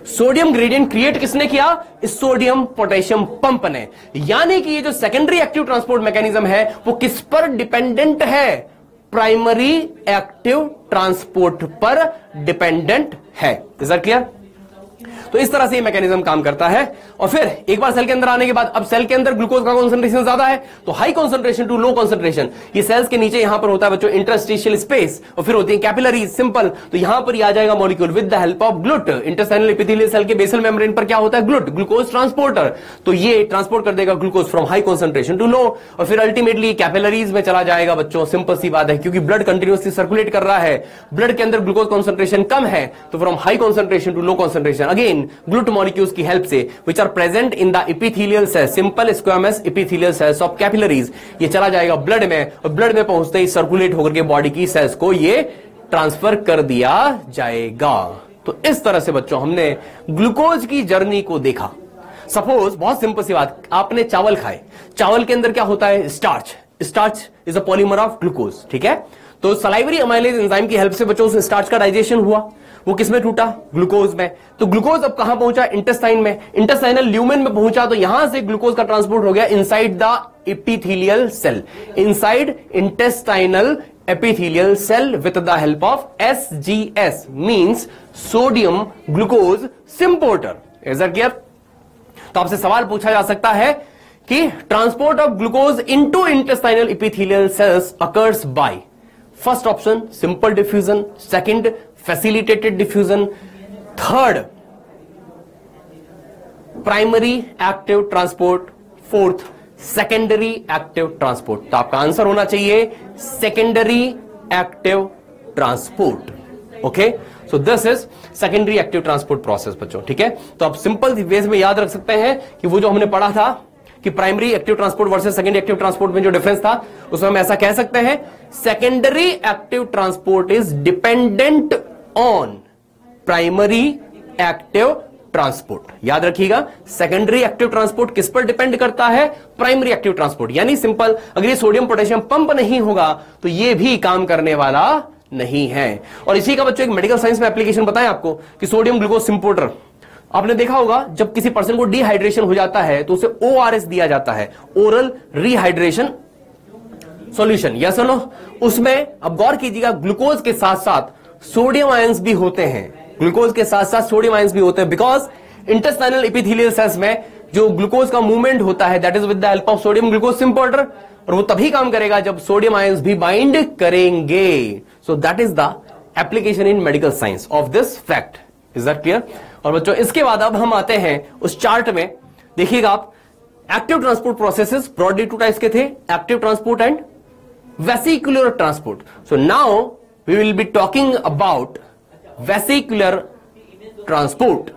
सोडियम ग्रेडियंट क्रिएट किसने किया, इस सोडियम पोटेशियम पंप ने। यानी कि ये जो सेकेंडरी एक्टिव ट्रांसपोर्ट मैकेनिज्म है वो किस पर डिपेंडेंट है, प्राइमरी एक्टिव ट्रांसपोर्ट पर डिपेंडेंट है। Is that clear. तो इस तरह से ये मैकेनिज्म काम करता है। और फिर एक बार सेल के अंदर आने के बाद अब सेल के अंदर ग्लूकोज का कॉन्सेंट्रेशन ज्यादा है, तो high concentration to low concentration. ये सेल्स के नीचे यहां पर होता है बच्चों इंटरस्टिशियल स्पेस, और फिर होती है कैपिलरीज, सिंपल। तो यहां पर आ जाएगा molecule with the help of GLUT. Intestinal epithelial cell के बेसल मेम्ब्रेन पर क्या होता है, ग्लूट, ग्लूकोज ट्रांसपोर्टर। तो ये ट्रांसपोर्ट कर देगा glucose from high concentration to low, और फिर अल्टीमेटली कैपिलरीज में चला जाएगा बच्चों। सिंपल सी बात है, क्योंकि ब्लड कंटिन्यूअसली सर्कुलेट कर रहा है, ब्लड के अंदर ग्लूकोज कॉन्सेंट्रेशन कम है, तो from high concentration to low concentration again GLUT molecules की हेल्प से which are present in the epithelial cell, simple squamous epithelial cells of capillaries, ये चला जाएगा ब्लड में, और ब्लड में पहुंचते ही सर्कुलेट होकर के बॉडी की सेल्स को ये ट्रांसफर कर दिया जाएगा। तो इस तरह से बच्चों हमने ग्लूकोज की जर्नी को देखा। सपोज बहुत सिंपल सी बात, आपने चावल खाए, चावल के अंदर क्या होता है, starch. Starch is a polymer of glucose, ठीक है। तो सलाइवरी अमाइलेज एंजाइम की हेल्प से बच्चों उस स्टार्च का डाइजेशन हुआ, वो किसमें टूटा, ग्लूकोज में। तो ग्लूकोज अब कहां पहुंचा, इंटेस्टाइन में, इंटेस्टाइनल ल्यूमेन में पहुंचा। तो यहां से ग्लूकोज का ट्रांसपोर्ट हो गया inside the epithelial cell, inside intestinal epithelial cell with the help of SGS, means sodium glucose symporter. Is that clear? तो आपसे सवाल पूछा जा सकता है कि transport of glucose into intestinal epithelial sales occurs by, first option simple diffusion, second facilitated diffusion, third primary active transport, fourth secondary active transport. तो आपका आंसर होना चाहिए secondary active transport. Okay, so this is secondary active transport process बच्चों, ठीक है। तो आप simple ways में याद रख सकते हैं कि वो जो हमने पढ़ा था कि primary active transport versus secondary active transport में जो डिफरेंस था, उसमें हम ऐसा कह सकते हैं, secondary active transport is dependent on primary active transport. याद रखिएगा, सेकेंडरी एक्टिव ट्रांसपोर्ट किस पर डिपेंड करता है, प्राइमरी एक्टिव ट्रांसपोर्ट। यानी सिंपल, अगर ये सोडियम पोटेशियम पंप नहीं होगा तो ये भी काम करने वाला नहीं है। और इसी का बच्चों एक मेडिकल साइंस में एप्लीकेशन बताएं आपको कि सोडियम ग्लूकोज सिम्पोर्टर, आपने देखा होगा जब किसी पर्सन को डिहाइड्रेशन हो जाता है तो उसे ORS दिया जाता है, ओरल रिहाइड्रेशन सॉल्यूशन, यस और नो। उसमें अब गौर कीजिएगा, ग्लूकोज के साथ साथ सोडियम आयंस भी होते हैं, ग्लूकोज के साथ साथ सोडियम आयंस भी होते हैं, बिकॉज इंटेस्टाइनल एपिथेलियल सेल्स में जो ग्लूकोज का मूवमेंट होता है that is with the help of sodium glucose symporter, और वो तभी काम करेगा जब सोडियम आयंस भी बाइंड करेंगे। So that is the application in medical science of this fact. Is that clear? और बच्चों इसके बाद अब हम आते हैं उस चार्ट में, देखिएगा आप, active transport processes broadly two types के थे, active transport and vesicular transport. So now we will be talking about vesicular transport.